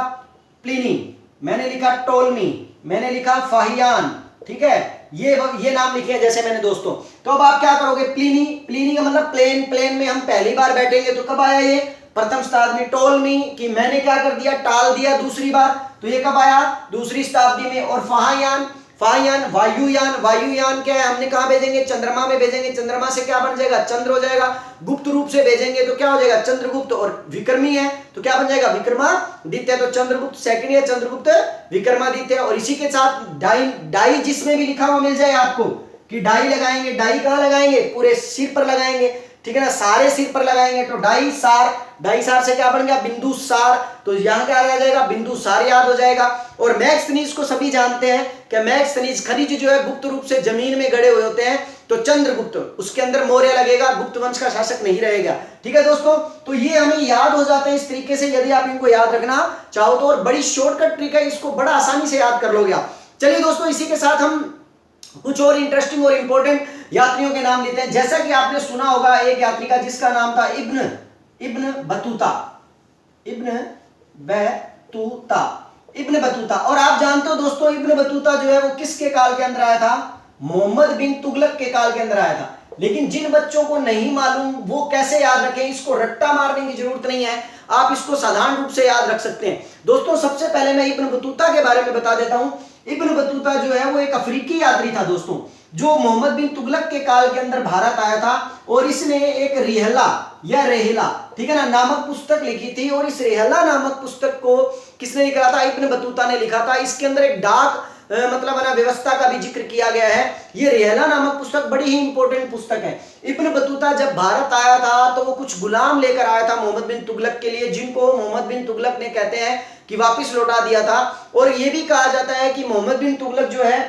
A: प्लिनी, मैंने लिखा टोलमी, मैंने लिखा फाहियान, ठीक है, ये नाम लिखे हैं जैसे मैंने दोस्तों। तो अब आप क्या करोगे, प्लिनी, प्लिनी का मतलब प्लेन, प्लेन में हम पहली बार बैठेंगे, तो कब आया ये, प्रथम शताब्दी में। टोलमी कि मैंने क्या कर दिया, टाल दिया दूसरी बार, तो ये कब आया, दूसरी शताब्दी में। और फाहियान, फाहियान वायुयान, वायुयान क्या है, हमने कहां भेजेंगे, चंद्रमा में भेजेंगे, चंद्रमा से क्या बन जाएगा, चंद्र हो जाएगा। गुप्त रूप से भेजेंगे तो क्या हो जाएगा, चंद्रगुप्त, और विक्रमी है तो क्या बन जाएगा, विक्रमादित्य, तो चंद्रगुप्त सेकंड है, चंद्रगुप्त विक्रमादित्य। और इसी के साथ डाई, डाई जिसमें भी लिखा हुआ मिल जाए आपको कि डाई लगाएंगे, डाई कहां लगाएंगे, पूरे सिर पर लगाएंगे, ठीक है ना, सारे सिर पर लगाएंगे, तो डाई सार, डाई सार से क्या बन गया, बिंदु सार, तो यहां क्या आ जाएगा, बिंदु सार याद हो जाएगा। और मैक्सनीज को सभी जानते हैं कि मैक्सनीज खनिज जो है गुप्त रूप से जमीन में गड़े हुए होते हैं, तो चंद्रगुप्त, उसके अंदर मौर्य लगेगा, गुप्त वंश का शासक नहीं रहेगा, ठीक है दोस्तों। तो ये हमें याद हो जाते हैं इस तरीके से, यदि आप इनको याद रखना चाहो तो, और बड़ी शॉर्टकट ट्रिक है, इसको बड़ा आसानी से याद कर लोगे आप। चलिए दोस्तों इसी के साथ हम कुछ और इंटरेस्टिंग और इंपॉर्टेंट यात्रियों के नाम लेते हैं। जैसा कि आपने सुना होगा एक यात्री का जिसका नाम था Ibn Battuta, Ibn Battuta, Ibn Battuta. और आप जानते हो दोस्तों इब्न बतूता जो है वो किसके काल के अंदर आया था, मोहम्मद बिन तुगलक के काल के अंदर आया था। लेकिन जिन बच्चों को नहीं मालूम वो कैसे याद रखें, इसको रट्टा मारने की जरूरत नहीं है, आप इसको साधारण रूप से याद रख सकते हैं। दोस्तों सबसे पहले मैं इब्न बतूता के बारे में बता देता हूं। इब्न बतूता जो है वो एक अफ्रीकी यात्री था दोस्तों, जो मोहम्मद बिन तुगलक के काल के अंदर भारत आया था, और इसने एक रिहला या रेहला, ठीक है ना, नामक पुस्तक लिखी थी। और इस रेहला नामक पुस्तक को किसने लिखा था, इब्न बतूता ने लिखा था। इसके अंदर एक डाक मतलब है ना व्यवस्था का भी जिक्र किया गया है। ये रेहला नामक पुस्तक बड़ी ही इंपॉर्टेंट पुस्तक है। इब्न बतूता जब भारत आया था तो वो कुछ गुलाम लेकर आया था मोहम्मद बिन तुगलक के लिए, जिनको मोहम्मद बिन तुगलक ने कहते हैं कि वापस लौटा दिया था। और ये भी कहा जाता है कि मोहम्मद बिन तुगलक जो है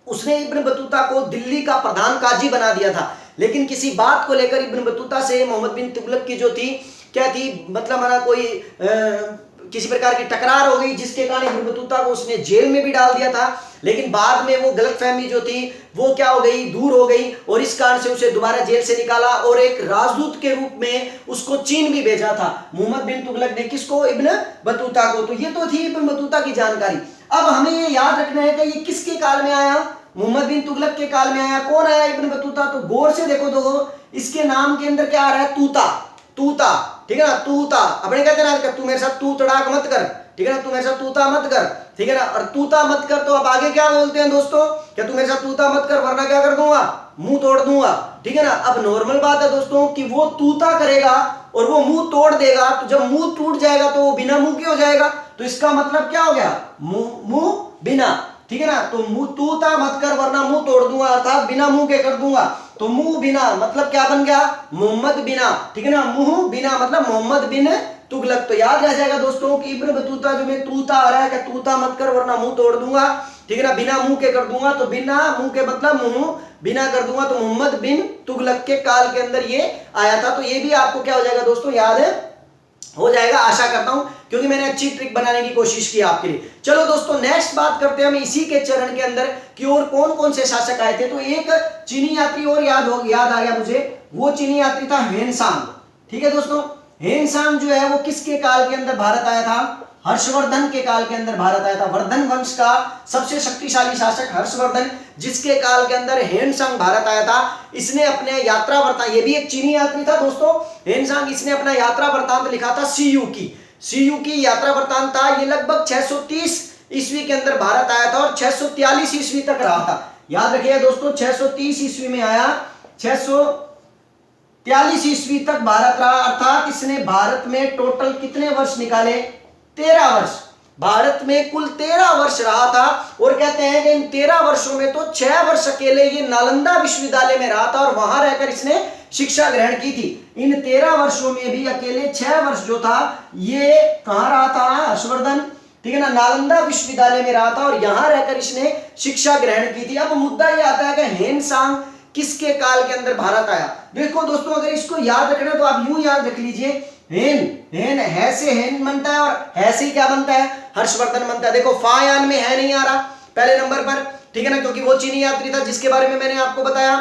A: उसने इब्न बतूता को दिल्ली का प्रधान काजी बना दिया था। लेकिन किसी बात को लेकर इब्न बतूता से मोहम्मद बिन तुगलक की जो थी क्या थी, मतलब है ना कोई किसी प्रकार की टकरार हो गई, जिसके कारण इब्न बतूता को उसने जेल में भी डाल दिया था। लेकिन बाद में वो गलतफहमी जो थी वो क्या हो गई, दूर हो गई, और इस कारण से उसे दोबारा जेल से निकाला और एक राजदूत के रूप में उसको चीन भी भेजा था मोहम्मद बिन तुगलक ने। किसको, इब्न बतूता को। तो ये तो थी इब्न बतूता की जानकारी। अब हमें ये याद रखना है कि ये किसके काल में आया, मोहम्मद बिन तुगलक के काल में आया। कौन आया, इब्न बतूता। तो गौर से देखो दोस्तों, इसके नाम के अंदर क्या आ रहा है, तूता, तूता, ठीक है ना, तूता। अपने कहते हैं ना तू मेरे साथ तू तड़ाक मत कर, ठीक है ना, तू मेरे साथ तूता मत कर, ठीक है ना। और तूता मत कर तो अब आगे क्या बोलते हैं दोस्तों, क्या तू मेरे साथ तूता मत कर वरना क्या कर दूंगा, मुंह तोड़ दूंगा, ठीक है ना। अब नॉर्मल बात है दोस्तों कि वो तूता करेगा और वो मुंह तोड़ देगा, तो जब मुंह टूट जाएगा तो वो बिना मुंह के हो जाएगा। तो इसका मतलब क्या हो गया, मुंह बिना, ठीक है ना। तो मुंह तूता मत कर वरना मुंह तोड़ दूंगा, अर्थात बिना मुंह के कर दूंगा। तो मुंह बिना मतलब क्या बन गया, मोहम्मद बिना, ठीक है ना, मुंह बिना मतलब मोहम्मद बिन तुगलक। तो याद रह जाएगा दोस्तों कि इब्न बतूता जो में तूता आ रहा है कि तूता मत कर वरना मुंह तोड़ दूंगा, ठीक है ना, बिना मुंह के कर दूंगा तो बिना मुंह के मतलब मुंह बिना कर दूंगा तो मोहम्मद बिन तुगलक के काल के अंदर ये आया था। तो ये भी आपको क्या हो जाएगा दोस्तों, याद हो जाएगा, आशा करता हूं, क्योंकि मैंने अच्छी ट्रिक बनाने की कोशिश की आपके लिए। चलो दोस्तों नेक्स्ट बात करते हैं हम इसी के चरण के अंदर कि और कौन कौन से शासक आए थे। तो एक चीनी यात्री और याद आ गया मुझे, वो चीनी यात्री था हेनसांग। ठीक है दोस्तों, हेनसांग जो है वो किसके काल के अंदर भारत आया था, हर्षवर्धन के काल के अंदर भारत आया था। वर्धन वंश का सबसे शक्तिशाली शासक हर्षवर्धन, जिसके काल के अंदर हेनसांग भारत आया था। इसने अपने यात्रा वृत्तांत, ये भी एक चीनी यात्री था दोस्तों हेनसांग, इसने अपना यात्रा वृत्तांत लिखा था सीयू की यात्रा वृत्तांत था। ये लगभग 630 ईस्वी के अंदर भारत आया था और 643 ईस्वी तक रहा था। याद रखिएगा दोस्तों, 630 ईस्वी में आया, 643 ईस्वी तक भारत रहा, अर्थात इसने भारत में टोटल कितने वर्ष निकाले, 13 वर्ष। भारत में कुल 13 वर्ष रहा था और कहते हैं कि इन 13 वर्षों में तो 6 वर्ष अकेले ये नालंदा विश्वविद्यालय में रहा था और वहां रहकर इसने शिक्षा ग्रहण की थी। इन 13 वर्षों में भी अकेले 6 वर्ष जो था ये कहां रहा था, हर्षवर्धन, ठीक है ना, नालंदा विश्वविद्यालय में रहा था और यहां रहकर इसने शिक्षा ग्रहण की थी। अब मुद्दा ये आता है कि हेनसांग किसके काल के अंदर भारत आया। देखो दोस्तों, अगर इसको याद रखना तो आप यूं याद रख लीजिए, हेन है से हेन बनता है और है से क्या बनता है, हर्षवर्धन बनता है। देखो फायान में है नहीं आ रहा पहले नंबर पर, ठीक है ना, क्योंकि वो चीनी यात्री था जिसके बारे में मैंने आपको बताया।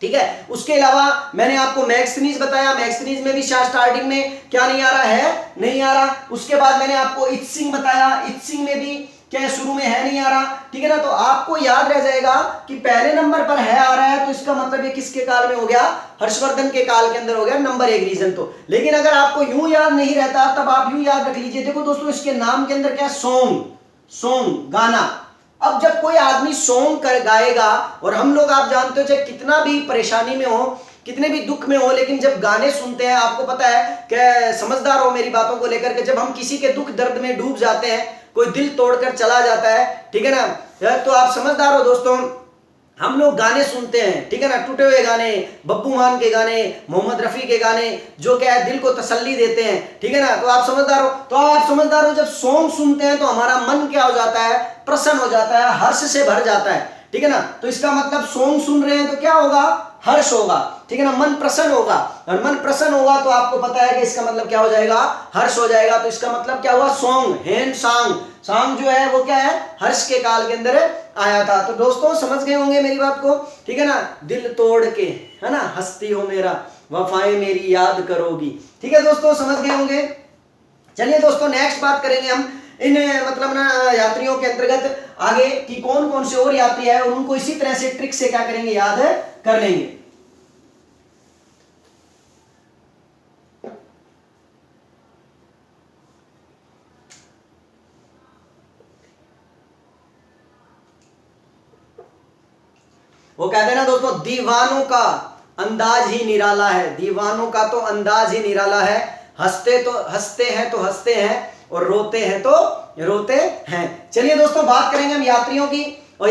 A: ठीक है, उसके अलावा मैंने आपको मैक्सनीज बताया, मैक्सनीज में भी स्टार्टिंग में क्या नहीं आ रहा है, नहीं आ रहा। उसके बाद मैंने आपको इत्सिंग बताया, इत्सिंग में भी क्या शुरू में है नहीं आ रहा, ठीक है ना। तो आपको याद रह जाएगा कि पहले नंबर पर है आ रहा है, तो इसका मतलब ये किसके काल में हो गया, हर्षवर्धन के काल के अंदर हो गया, नंबर 1 रीजन तो। लेकिन अगर आपको यूं याद नहीं रहता तब आप यूं याद रख लीजिए। देखो दोस्तों, इसके नाम के अंदर क्या, सॉन्ग गाना। अब जब कोई आदमी सॉन्ग कर गाएगा, और हम लोग आप जानते हो चाहे कितना भी परेशानी में हो, कितने भी दुख में हो, लेकिन जब गाने सुनते हैं, आपको पता है कि समझदार हो मेरी बातों को लेकर के, जब हम किसी के दुख दर्द में डूब जाते हैं, कोई दिल तोड़कर चला जाता है, ठीक है ना, तो आप समझदार हो दोस्तों, हम लोग गाने सुनते हैं, ठीक है ना, टूटे हुए गाने, बब्बू मान के गाने, मोहम्मद रफी के गाने, जो क्या है दिल को तसल्ली देते हैं, ठीक है ना। तो आप समझदार हो, जब सॉन्ग सुनते हैं तो हमारा मन क्या हो जाता है, प्रसन्न हो जाता है, हर्ष से भर जाता है, ठीक है ना। तो इसका मतलब सॉन्ग सुन रहे हैं तो क्या होगा, हर्ष होगा, ठीक है ना, मन प्रसन्न होगा, और मन प्रसन्न होगा तो आपको पता है कि इसका मतलब क्या हो जाएगा, हर्ष हो जाएगा। तो इसका मतलब क्या हुआ, सॉन्ग, सॉन्ग जो है वो क्या है, हर्ष के काल के अंदर आया था। तो दोस्तों समझ गए होंगे मेरी बात को, ठीक है ना, दिल तोड़ के, है ना, हंसती हो मेरा, वफाएं मेरी याद करोगी, ठीक है दोस्तों, समझ गए होंगे। चलिए दोस्तों नेक्स्ट बात करेंगे हम इन मतलब ना यात्रियों के अंतर्गत आगे कि कौन कौन से और यात्री है, और उनको इसी तरह से ट्रिक से क्या करेंगे, याद कर लेंगे। वो कहते हैं ना दोस्तों, दीवानों का अंदाज ही निराला है, दीवानों का तो अंदाज ही निराला है, हंसते हैं तो हंसते हैं और रोते हैं तो रोते हैं। चलिए दोस्तों बात करेंगे हम यात्रियों की और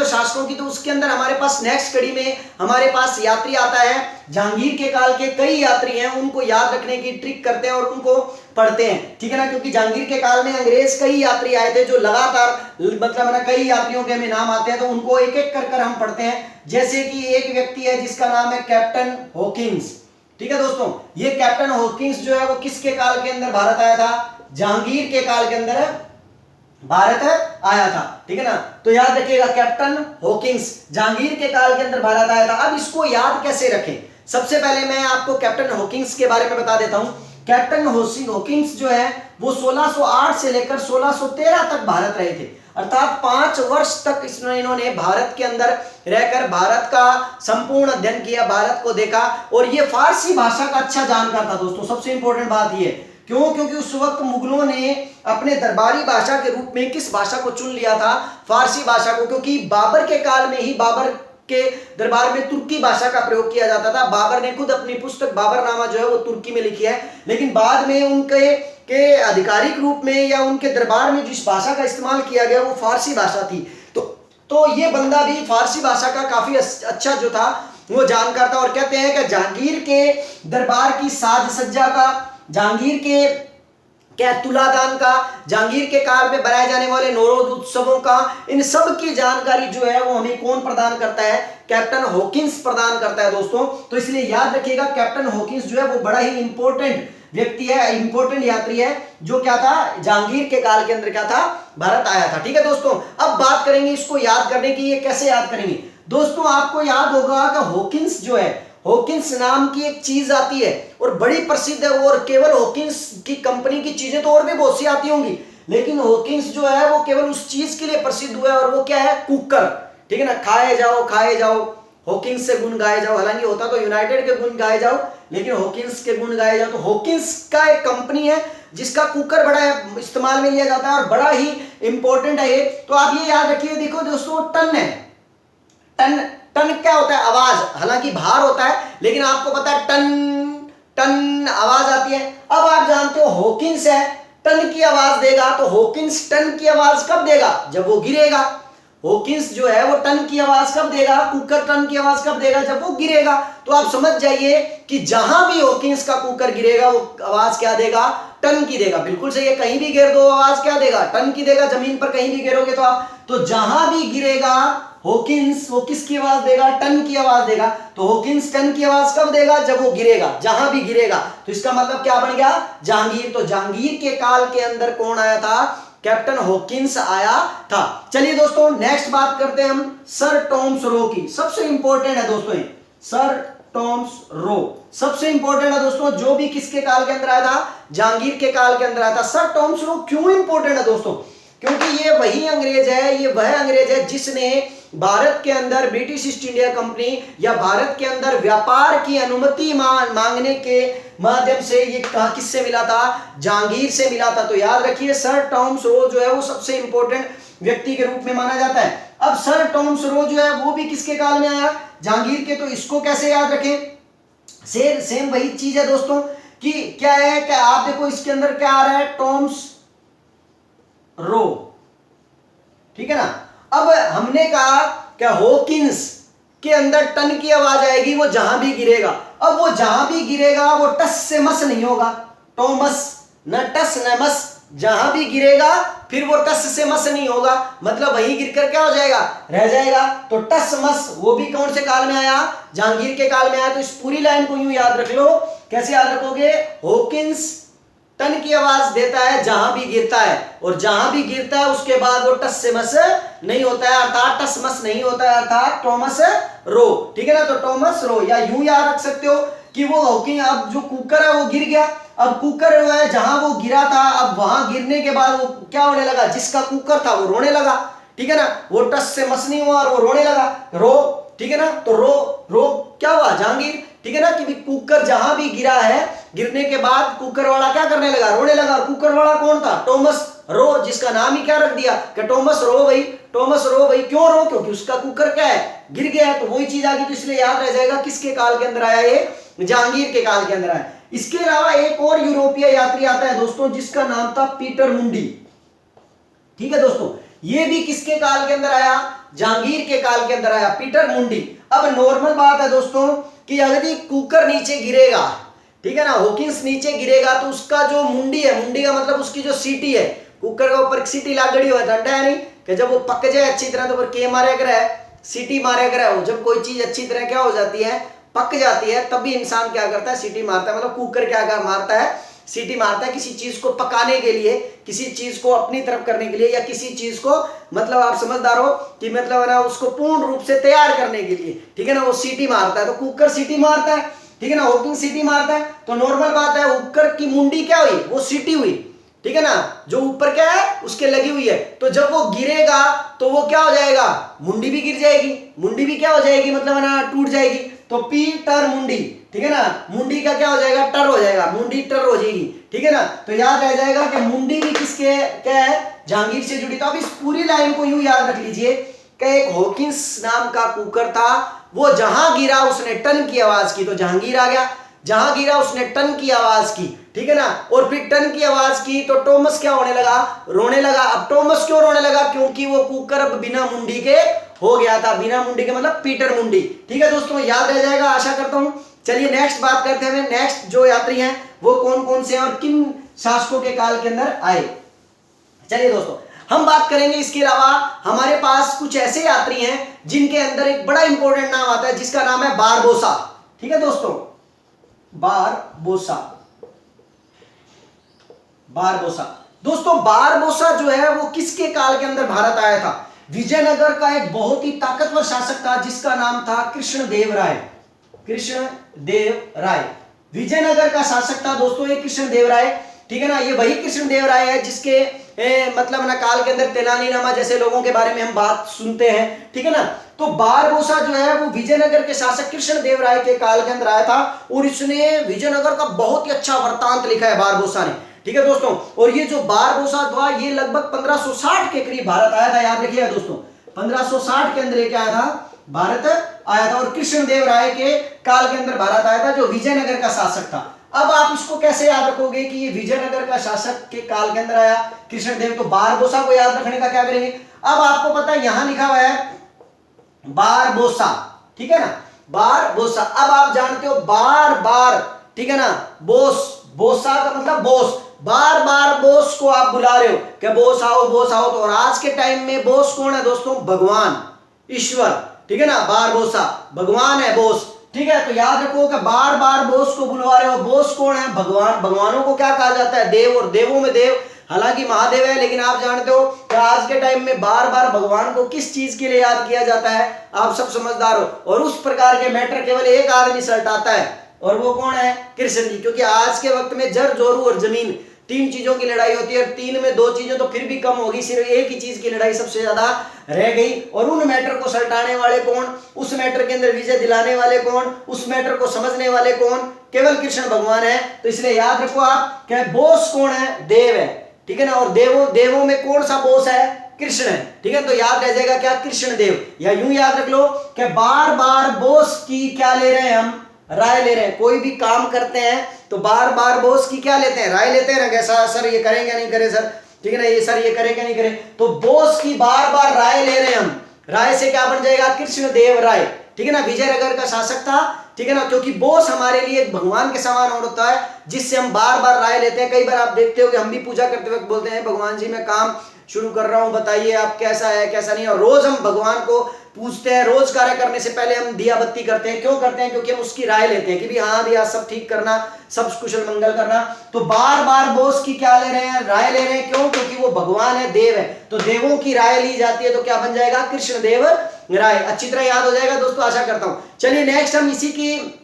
A: शासकों की। तो उसके अंदर हमारे पास नेक्स्ट कड़ी में हमारे पास यात्री आता है जहांगीर के काल के, कई यात्री हैं, उनको याद रखने की ट्रिक करते हैं और उनको पढ़ते हैं, ठीक है ना, क्योंकि जहांगीर के काल में अंग्रेज कई यात्री आए थे जो लगातार मतलब ना कई यात्रियों के हमें नाम आते हैं, तो उनको एक एक कर हम पढ़ते हैं। जैसे कि एक व्यक्ति है जिसका नाम है कैप्टन हॉकिंस, ठीक है दोस्तों, ये कैप्टन हॉकिंस जो है वो किसके काल के अंदर भारत आया था, जहांगीर के काल के अंदर भारत आया था, ठीक है ना। तो याद रखिएगा कैप्टन हॉकिंस जहांगीर के काल के अंदर भारत आया था। अब इसको याद कैसे रखें, सबसे पहले मैं आपको कैप्टन हॉकिंस के बारे में बता देता हूं। कैप्टन हॉकिंस जो है वो 1608 से लेकर 1613 तक भारत रहे थे, अर्थात 5 वर्ष तक इन्होंने भारत के अंदर रहकर भारत का संपूर्ण अध्ययन किया, भारत को देखा, और ये फारसी भाषा का अच्छा जानकार था दोस्तों। सबसे इंपॉर्टेंट बात ये, क्यों, क्योंकि उस वक्त मुगलों ने अपने दरबारी भाषा के रूप में किस भाषा को चुन लिया था, फारसी भाषा को, क्योंकि बाबर के काल में ही बाबर के दरबार में तुर्की भाषा का प्रयोग किया जाता था। बाबर ने खुद अपनी पुस्तक बाबरनामा जो है वो तुर्की में लिखी है, लेकिन बाद में उनके आधिकारिक रूप में या उनके दरबार में जिस भाषा का इस्तेमाल किया गया वो फारसी भाषा थी। तो ये बंदा भी फारसी भाषा का काफी अच्छा जो था वो जानकार था। और कहते हैं कि जहांगीर के दरबार की साज सज्जा का, जहांगीर के क्या तुलादान का, जहांगीर के काल में बनाए जाने वाले नौरोज उत्सवों का, इन सब की जानकारी जो है वो हमें कौन प्रदान करता है? कैप्टन हॉकिंस प्रदान करता है दोस्तों। तो इसलिए याद रखिएगा कैप्टन हॉकिंस जो है वो बड़ा ही इंपॉर्टेंट व्यक्ति है, इंपॉर्टेंट यात्री है, जो क्या था, जहांगीर के काल के अंदर क्या था, भारत आया था। ठीक है दोस्तों, अब बात करेंगे इसको याद करने की, ये कैसे याद करेंगे दोस्तों। आपको याद होगा कि हॉकिंस जो है, हॉकिंस नाम की एक चीज आती है और बड़ी प्रसिद्ध है, और केवल हॉकिंस की कंपनी की चीजें तो और भी बहुत सी आती होंगी, लेकिन हॉकिंस जो है वो केवल उस चीज के लिए प्रसिद्ध हुआ है, और वो क्या है? कुकर। ठीक है ना, खाए जाओ हॉकिंस से गुण गाए जाओ। हालांकि होता तो यूनाइटेड के गुण गाए जाओ, लेकिन हॉकिंस के गुण गाए जाओ। तो हॉकिंस का एक कंपनी है जिसका कुकर बड़ा इस्तेमाल में लिया जाता है और बड़ा ही इंपॉर्टेंट है ये। तो आप ये याद रखिए, देखो दोस्तों, टन है, टन क्या होता है? आवाज। हालांकि भार होता है, लेकिन आपको पता है टन टन आवाज आती है। अब आप जानते हो हॉकिंस है, टन की आवाज देगा, तो हॉकिंस टन की आवाज कब देगा? जब वो गिरेगा। हॉकिंस जो है वो टन की आवाज कब देगा? कुकर टन की आवाज कब देगा? जब वो गिरेगा। तो आप समझ जाइए कि जहां भी हॉकिंस का कुकर गिरेगा वो आवाज क्या देगा? टन की देगा। बिल्कुल सही है, कहीं भी गिर दो आवाज क्या देगा? टन की देगा। जमीन पर कहीं भी गिरोगे तो आप, तो जहां भी गिरेगा हॉकिंस, वो किसकी आवाज देगा? टन की आवाज देगा। तो हॉकिंस टन की आवाज कब देगा? जब वो गिरेगा, जहां भी गिरेगा। तो इसका मतलब क्या बन गया? जहांगीर। तो जहांगीर के काल के अंदर कौन आया था? कैप्टन हॉकिंस आया था। चलिए दोस्तों, नेक्स्ट बात करते हैं हम सर टॉमस रो की। सबसे इंपॉर्टेंट है दोस्तों ये, सर टॉमस रो सबसे इंपॉर्टेंट है दोस्तों, जो भी किसके काल के अंदर आया था? जहांगीर के काल के अंदर आया था। सर टॉमस रो क्यों इंपॉर्टेंट है दोस्तों? क्योंकि ये वही अंग्रेज है, ये वह अंग्रेज है जिसने भारत के अंदर ब्रिटिश ईस्ट इंडिया कंपनी या भारत के अंदर व्यापार की अनुमति मांगने के माध्यम से, ये कहा किससे मिला था? जहांगीर से मिला था। तो याद रखिए सर टॉमस रो जो है वो सबसे इंपॉर्टेंट व्यक्ति के रूप में माना जाता है। अब सर टॉमस रो जो है वो भी किसके काल में आया? जहांगीर के। तो इसको कैसे याद रखें? सेम वही चीज है दोस्तों, कि क्या है कि आप देखो इसके अंदर क्या आ रहा है? Thomas Roe. ठीक है ना। अब हमने कहा क्या हॉकिंस के अंदर टन की आवाज आएगी, वो जहां भी गिरेगा। अब वो जहां भी गिरेगा वो टस से मस नहीं होगा, टॉमस, न टस न मस। जहां भी गिरेगा फिर वो टस से मस नहीं होगा, मतलब वहीं गिरकर क्या हो जाएगा? रह जाएगा। तो टस मस वो भी कौन से काल में आया? जहांगीर के काल में आया। तो इस पूरी लाइन को यूं याद रख लो। कैसे याद रखोगे? हॉकिंस टन की आवाज देता है जहां भी गिरता है, और जहां भी गिरता है उसके बाद वो टस से मस नहीं होता है, अर्थात टस मस नहीं होता है, अर्थात टॉमस रो। ठीक है ना। तो टॉमस रो, या यूं याद रख सकते हो कि वो हॉकिंग, अब जो कुकर है वो गिर गया। अब कुकर जो है जहां वो गिरा था, अब वहां गिरने के बाद वो क्या होने लगा? जिसका कुकर था वो रोने लगा। ठीक है ना। वो टस से मस नहीं हुआ और वो रोने लगा, रो। ठीक है ना। तो रो क्या हुआ? जहांगीर। ठीक है ना, कि कुकर जहां भी गिरा है, गिरने के बाद कुकर वाला क्या करने लगा? रोने लगा। कुकर वाला कौन था? टॉमस रो, जिसका नाम ही क्या रख दिया कि टॉमस रो भाई, टॉमस रो भाई। क्यों रो? क्योंकि उसका कुकर क्या है? गिर गया है। तो वही चीज आ गई, तो इसलिए याद रह जाएगा किसके काल के अंदर आया? ये जहांगीर के काल के अंदर आया। इसके अलावा एक और यूरोपीय यात्री आता है दोस्तों, जिसका नाम था पीटर मुंडी। ठीक है दोस्तों, ये भी किसके काल के अंदर आया? जहांगीर के काल के अंदर आया, पीटर मुंडी। अब नॉर्मल बात है दोस्तों कि यदि कुकर नीचे गिरेगा, ठीक है ना, हॉकिंस नीचे गिरेगा, तो उसका जो मुंडी है, मुंडी का मतलब उसकी जो सीटी है, कुकर के ऊपर सीटी लागड़ी हुआ डंडा है नहीं, कि जब वो पक जाए अच्छी तरह तो के मारे कर है, सीटी मारे कर है। जब कोई चीज अच्छी तरह क्या हो जाती है? पक जाती है, तब भी इंसान क्या करता है? सीटी मारता है। मतलब कुकर क्या मारता है? सीटी मारता है, किसी चीज को पकाने के लिए, किसी चीज को अपनी तरफ करने के लिए, या किसी चीज को, मतलब आप समझदार हो कि मतलब है ना, उसको पूर्ण रूप से तैयार करने के लिए, ठीक है ना, वो सीटी मारता है। तो कुकर सीटी मारता है, ठीक है ना, हॉकिंस सीटी मारता है। तो नॉर्मल बात है, कुकर की मुंडी क्या हुई? वो सीटी हुई, ठीक है ना, जो ऊपर क्या है उसके लगी हुई है। तो जब वो गिरेगा तो वो क्या हो जाएगा? मुंडी भी गिर जाएगी, मुंडी भी क्या हो जाएगी? मतलब है ना, टूट जाएगी। तो पीटर मुंडी, ठीक है ना, मुंडी का क्या हो जाएगा? टर हो जाएगा, मुंडी टर हो जाएगी, ठीक है ना। तो याद रह जाएगा कि मुंडी भी किसके क्या है? जहांगीर से जुड़ी। तो अब इस पूरी लाइन को यूं याद रख लीजिए कि एक हॉकिंस नाम का कुकर था, वो जहां गिरा उसने टन की आवाज की, तो जहांगीर आ गया। जहां गिरा उसने टन की आवाज की, ठीक है ना, और फिर टन की आवाज की तो टॉमस क्या होने लगा? रोने लगा। अब टॉमस क्यों रोने लगा? क्योंकि वो कुकर अब बिना मुंडी के हो गया था। बिना मुंडी के मतलब पीटर मुंडी। ठीक है दोस्तों, याद रह जाएगा आशा करता हूं। चलिए नेक्स्ट बात करते हैं। नेक्स्ट जो यात्री हैं वो कौन कौन से हैं और किन शासकों के काल के अंदर आए। चलिए दोस्तों, हम बात करेंगे इसके अलावा हमारे पास कुछ ऐसे यात्री हैं जिनके अंदर एक बड़ा इंपॉर्टेंट नाम आता है जिसका नाम है बारबोसा। ठीक है दोस्तों, बारबोसा। बारबोसा दोस्तों, बारबोसा जो है वो किसके काल के अंदर भारत आया था? विजयनगर का एक बहुत ही ताकतवर शासक था जिसका नाम था कृष्णदेव राय। कृष्णदेव राय विजयनगर का शासक था दोस्तों, ये कृष्णदेव राय। ठीक है ना, ये वही कृष्णदेव राय है जिसके मतलब ना काल के अंदर तेनालीरामा जैसे लोगों के बारे में हम बात सुनते हैं। ठीक है ना, तो बारबोसा जो है वो विजयनगर के शासक कृष्णदेव राय के काल के अंदर आया था और इसने विजयनगर का बहुत ही अच्छा वृत्तांत लिखा है बारबोसा ने। ठीक है दोस्तों, और ये जो बारबोसा था ये लगभग 1560 के करीब भारत आया था। याद रखिएगा दोस्तों, 1560 के अंदर क्या आया था? भारत आया था और कृष्णदेव राय के काल के अंदर भारत आया था जो विजयनगर का शासक था। अब आप इसको कैसे याद रखोगे कि ये विजयनगर का शासक के काल के अंदर आया कृष्णदेव, तो बारबोसा को याद रखने का क्या करेंगे? अब आपको पता है यहां लिखा हुआ है बारबोसा। ठीक है ना, बारबोसा। अब आप जानते हो बार बार, ठीक है ना, बोस, बोसा का मतलब बोस, बार बार बोस को आप बुला रहे हो कि बोस आओ बोस आओ। तो और आज के टाइम में बोस कौन है दोस्तों? भगवान, ईश्वर। ठीक है ना, बारबोसा भगवान है बोस। ठीक है, तो याद रखो कि बार बार बोस को बुलवा रहे हो। बोस कौन है? भगवान। भगवानों को क्या कहा जाता है? देव, और देवों में देव हालांकि महादेव है, लेकिन आप जानते हो कि आज के टाइम में बार बार भगवान को किस चीज के लिए याद किया जाता है? आप सब समझदार हो। और उस प्रकार के मैटर केवल एक आदमी सल्टाता है और वो कौन है? कृष्ण जी। क्योंकि आज के वक्त में जर, जोरू और जमीन, तीन चीजों की लड़ाई होती है और तीन में दो चीजें तो फिर भी कम होगी, सिर्फ एक ही चीज की लड़ाई सबसे ज्यादा रह गई। और उन मैटर को सल्टाने वाले कौन? उस मैटर के अंदर विजय दिलाने वाले कौन? उस मैटर को समझने वाले कौन? केवल कृष्ण भगवान है। तो इसलिए याद रखो आप क्या बोस कौन है? देव है। ठीक है ना, और देवों में कौन सा बोस है? कृष्ण है। ठीक है, तो याद रह जाएगा क्या? कृष्ण देव। या यूं याद रख लो कि बार बार बोस की क्या ले रहे हैं? हम राय ले रहे हैं। कोई भी काम करते हैं तो बार बार बोस की क्या लेते हैं? राय लेते हैं ना, कैसा सर ये करेंगे नहीं करें सर, ठीक है ना, ये सर ये करें क्या नहीं करें। तो बोस की बार बार राय ले रहे हैं हम। राय से क्या बन जाएगा? कृष्णदेव राय। ठीक है ना, विजयनगर का शासक था। ठीक है ना, क्योंकि बोस हमारे लिए भगवान के समान होता है जिससे हम बार बार राय लेते हैं। कई बार आप देखते हो कि हम भी पूजा करते वक्त बोलते हैं भगवान जी मैं काम शुरू कर रहा हूं, बताइए आप कैसा है कैसा नहीं। और रोज हम भगवान को पूछते हैं, रोज कार्य करने से पहले हम दिया बत्ती करते हैं। क्यों करते हैं? क्योंकि हम उसकी राय लेते हैं कि भी हाँ भैया सब ठीक करना, सब कुशल मंगल करना। तो बार बार बोस की क्या ले रहे हैं? राय ले रहे हैं। क्यों? क्योंकि वो भगवान है, देव है, तो देवों की राय ली जाती है। तो क्या बन जाएगा? कृष्णदेव राय। अच्छी तरह याद हो जाएगा दोस्तों, आशा करता हूं। चलिए नेक्स्ट हम इसी की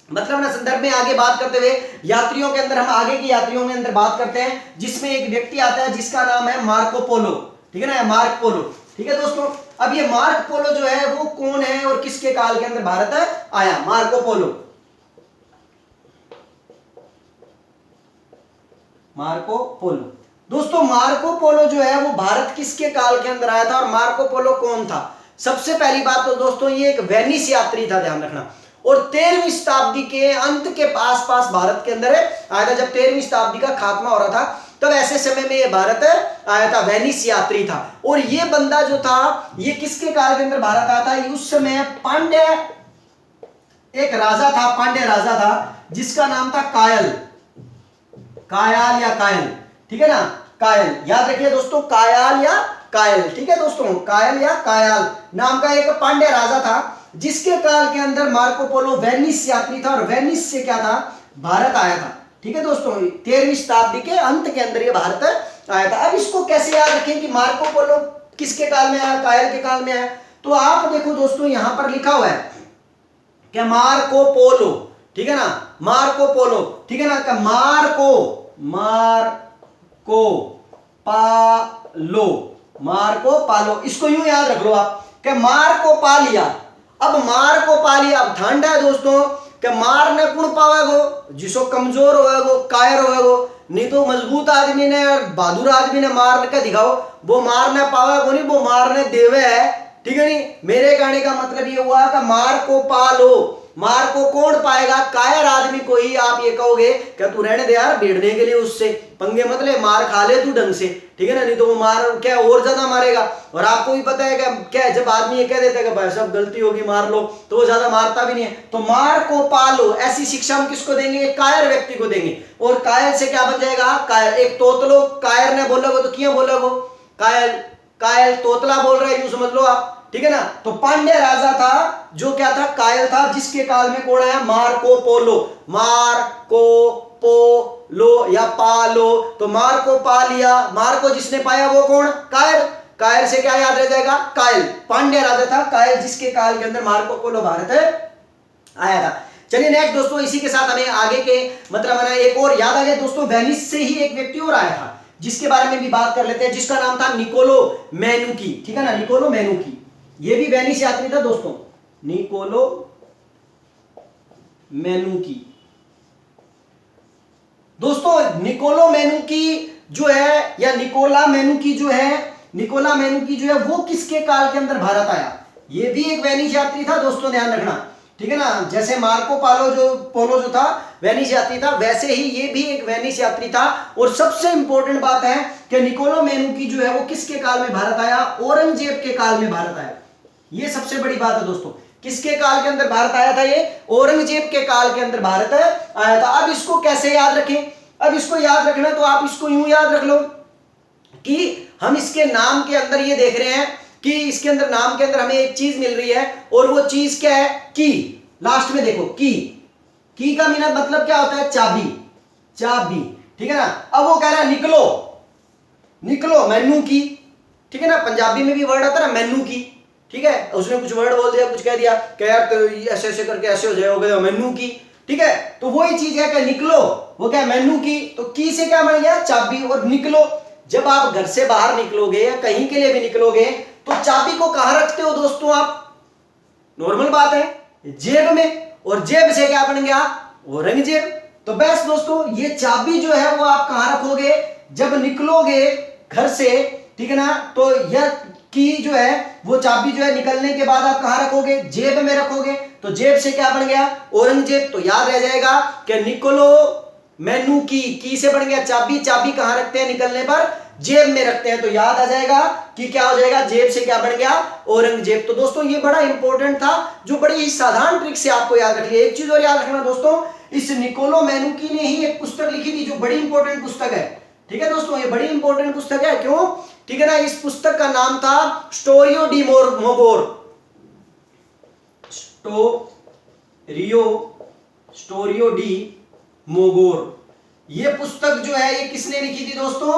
A: मतलब ना संदर्भ में आगे बात करते हुए यात्रियों के अंदर हम आगे की यात्रियों में अंदर बात करते हैं जिसमें एक व्यक्ति आता है जिसका नाम है मार्को पोलो। ठीक है ना, मार्क पोलो। ठीक है दोस्तों, अब ये मार्क पोलो जो है वो कौन है और किसके काल के अंदर भारत आया? Marco Polo. मार्को पोलो दोस्तों, मार्को पोलो जो है वो भारत किसके काल के अंदर आया था और मार्को पोलो कौन था? सबसे पहली बात तो दोस्तों ये एक वेनिस यात्री था, ध्यान रखना। और 13वीं शताब्दी के अंत के आसपास भारत के अंदर आया था। जब 13वीं शताब्दी का खात्मा हो रहा था तब ऐसे समय में ये भारत आया था, वेनिस यात्री था। और ये बंदा जो था ये किसके काल के अंदर भारत आया था? उस समय पांड्य एक राजा था, पांड्य राजा था जिसका नाम था कायल, कायाल या कायल। ठीक है ना, कायल। याद रखिए दोस्तों, कायाल या कायल। ठीक है दोस्तों, कायल या कायाल नाम का एक पांड्य राजा था जिसके काल के अंदर मार्को पोलो वेनिस यात्री था और वेनिस से क्या था? भारत आया था। ठीक है दोस्तों, 13वीं शताब्दी के अंत के अंदर ये भारत आया था। अब इसको कैसे याद रखें कि मार्को पोलो किसके काल में आया? कायल के काल में आया। तो आप देखो दोस्तों यहां पर लिखा हुआ है कि मार्को पोलो। ठीक है ना, मार्को पोलो। ठीक है ना, मार्को पालो, मार्को पालो। इसको यूं याद रख लो आप कि मार्को पा लिया। अब मार्को पा लिया, अब ठंड है दोस्तों कि मारने कौन पावेगो? जिसो कमजोर होएगो, कायर होएगो, नहीं तो मजबूत आदमी ने और बहादुर आदमी ने मार के दिखाओ, वो मारने पावेगो नहीं, वो मारने देवे है। ठीक है नहीं, मेरे कहने का मतलब ये हुआ कि मार को पालो। मार को कौन पाएगा? कायर आदमी को ही आप ये कहोगे क्या तू रहने दे यार, भिड़ने के लिए उससे पंगे मत ले, मार खा ले तू ढंग से, ठीक है ना, नहीं तो वो मार क्या और ज्यादा मारेगा। और आपको भी पता है क्या जब आदमी ये कह देता है कि भाई साहब गलती होगी मार लो, तो वो ज्यादा मारता भी नहीं है। तो मार को पालो, ऐसी शिक्षा हम किसको देंगे? एक कायर व्यक्ति को देंगे। और कायर से क्या बन जाएगा? कायर। एक तोतलो कायर ने बोला तो क्या बोला वो? कायल। कायल तोतला बोल रहा है, यूं समझ लो आप, ठीक है ना। तो पांड्य राजा था जो क्या था? कायल था, जिसके काल में कौन आया? Marco Polo. मार्को पोलो या पालो, तो मार को पा लिया, मार को जिसने पाया वो कौन? कायल। कायल से क्या याद रह जाएगा? कायल। पांड्य राजा था कायल, जिसके काल के अंदर मार्को पोलो भारत आया था। चलिए नेक्स्ट दोस्तों, इसी के साथ हमें आगे के मतलब एक और याद आ गया दोस्तों, वेनिस से ही एक व्यक्ति और आया था जिसके बारे में भी बात कर लेते हैं, जिसका नाम था निकोलो मेनुकी, ठीक है ना, निकोलो मेनुकी। ये भी वेनिस यात्री था दोस्तों, निकोलो मेनुकी। दोस्तों निकोलो मेनुकी जो है, या निकोला मेनुकी जो है, निकोला मेनुकी जो है वो किसके काल के अंदर भारत आया? ये भी एक वेनिस यात्री था दोस्तों, ध्यान रखना, ठीक है ना। जैसे मार्को पोलो जो था वेनिस यात्री था, वैसे ही ये भी एक वेनिस यात्री था। और सबसे इंपॉर्टेंट बात है कि निकोलो मेनुकी जो है वो किसके काल में भारत आया? औरंगजेब के काल में भारत आया। ये सबसे बड़ी बात है दोस्तों, किसके काल के अंदर भारत आया था? ये औरंगजेब के काल के अंदर भारत आया था। अब इसको कैसे याद रखें? अब इसको याद रखना तो आप इसको यूं याद रख लो कि हम इसके नाम के अंदर ये देख रहे हैं कि इसके अंदर नाम के अंदर हमें एक चीज मिल रही है, और वो चीज क्या है? की। लास्ट में देखो की। की का मीना मतलब क्या होता है? चाबी। चाबी, ठीक है ना। अब वो कह रहा है निकलो, निकलो मेनू की, ठीक है ना। पंजाबी में भी वर्ड आता है ना मेनू की, ठीक है। उसने कुछ वर्ड बोल दिया, कुछ कह दिया कि यार तो ऐसे ऐसे करके ऐसे हो जाएगा मेनू की, ठीक है। तो वही चीज है कि निकलो, वो क्या? मेनू की। तो की से क्या बन गया? चाबी। और निकलो, जब आप घर से बाहर निकलोगे या कहीं के लिए भी निकलोगे तो चाबी को कहां रखते हो दोस्तों आप? नॉर्मल बात है, जेब में। और जेब से क्या बन गया? औरंगजेब। तो बस दोस्तों, ये चाबी जो है वो आप कहां रखोगे? जब निकलोगे घर से, ठीक है ना। तो यह की जो है वो चाबी जो है निकलने के बाद आप कहां रखोगे? जेब में रखोगे। तो जेब से क्या बन गया? औरंगजेब। तो याद रह जाएगा कि निकोलो मेनू की से बन गया चाबी। चाबी कहां रखते हैं निकलने पर? जेब में रखते हैं। तो याद आ जाएगा कि क्या हो जाएगा? जेब से क्या बन गया? औरंगजेब। तो दोस्तों ये बड़ा इंपॉर्टेंट था, जो बड़ी ही साधारण ट्रिक से आपको याद रख लिया। एक चीज और याद रखना दोस्तों, इस निकोलो मेनुकी ने ही एक पुस्तक लिखी थी जो बड़ी इंपॉर्टेंट पुस्तक है, ठीक है दोस्तों। ये बड़ी इंपॉर्टेंट पुस्तक है, क्यों? ठीक है ना। इस पुस्तक का नाम था स्टोरियो डी मोगोर। स्टोरियो डी मोगोर। ये पुस्तक जो है ये किसने लिखी थी दोस्तों?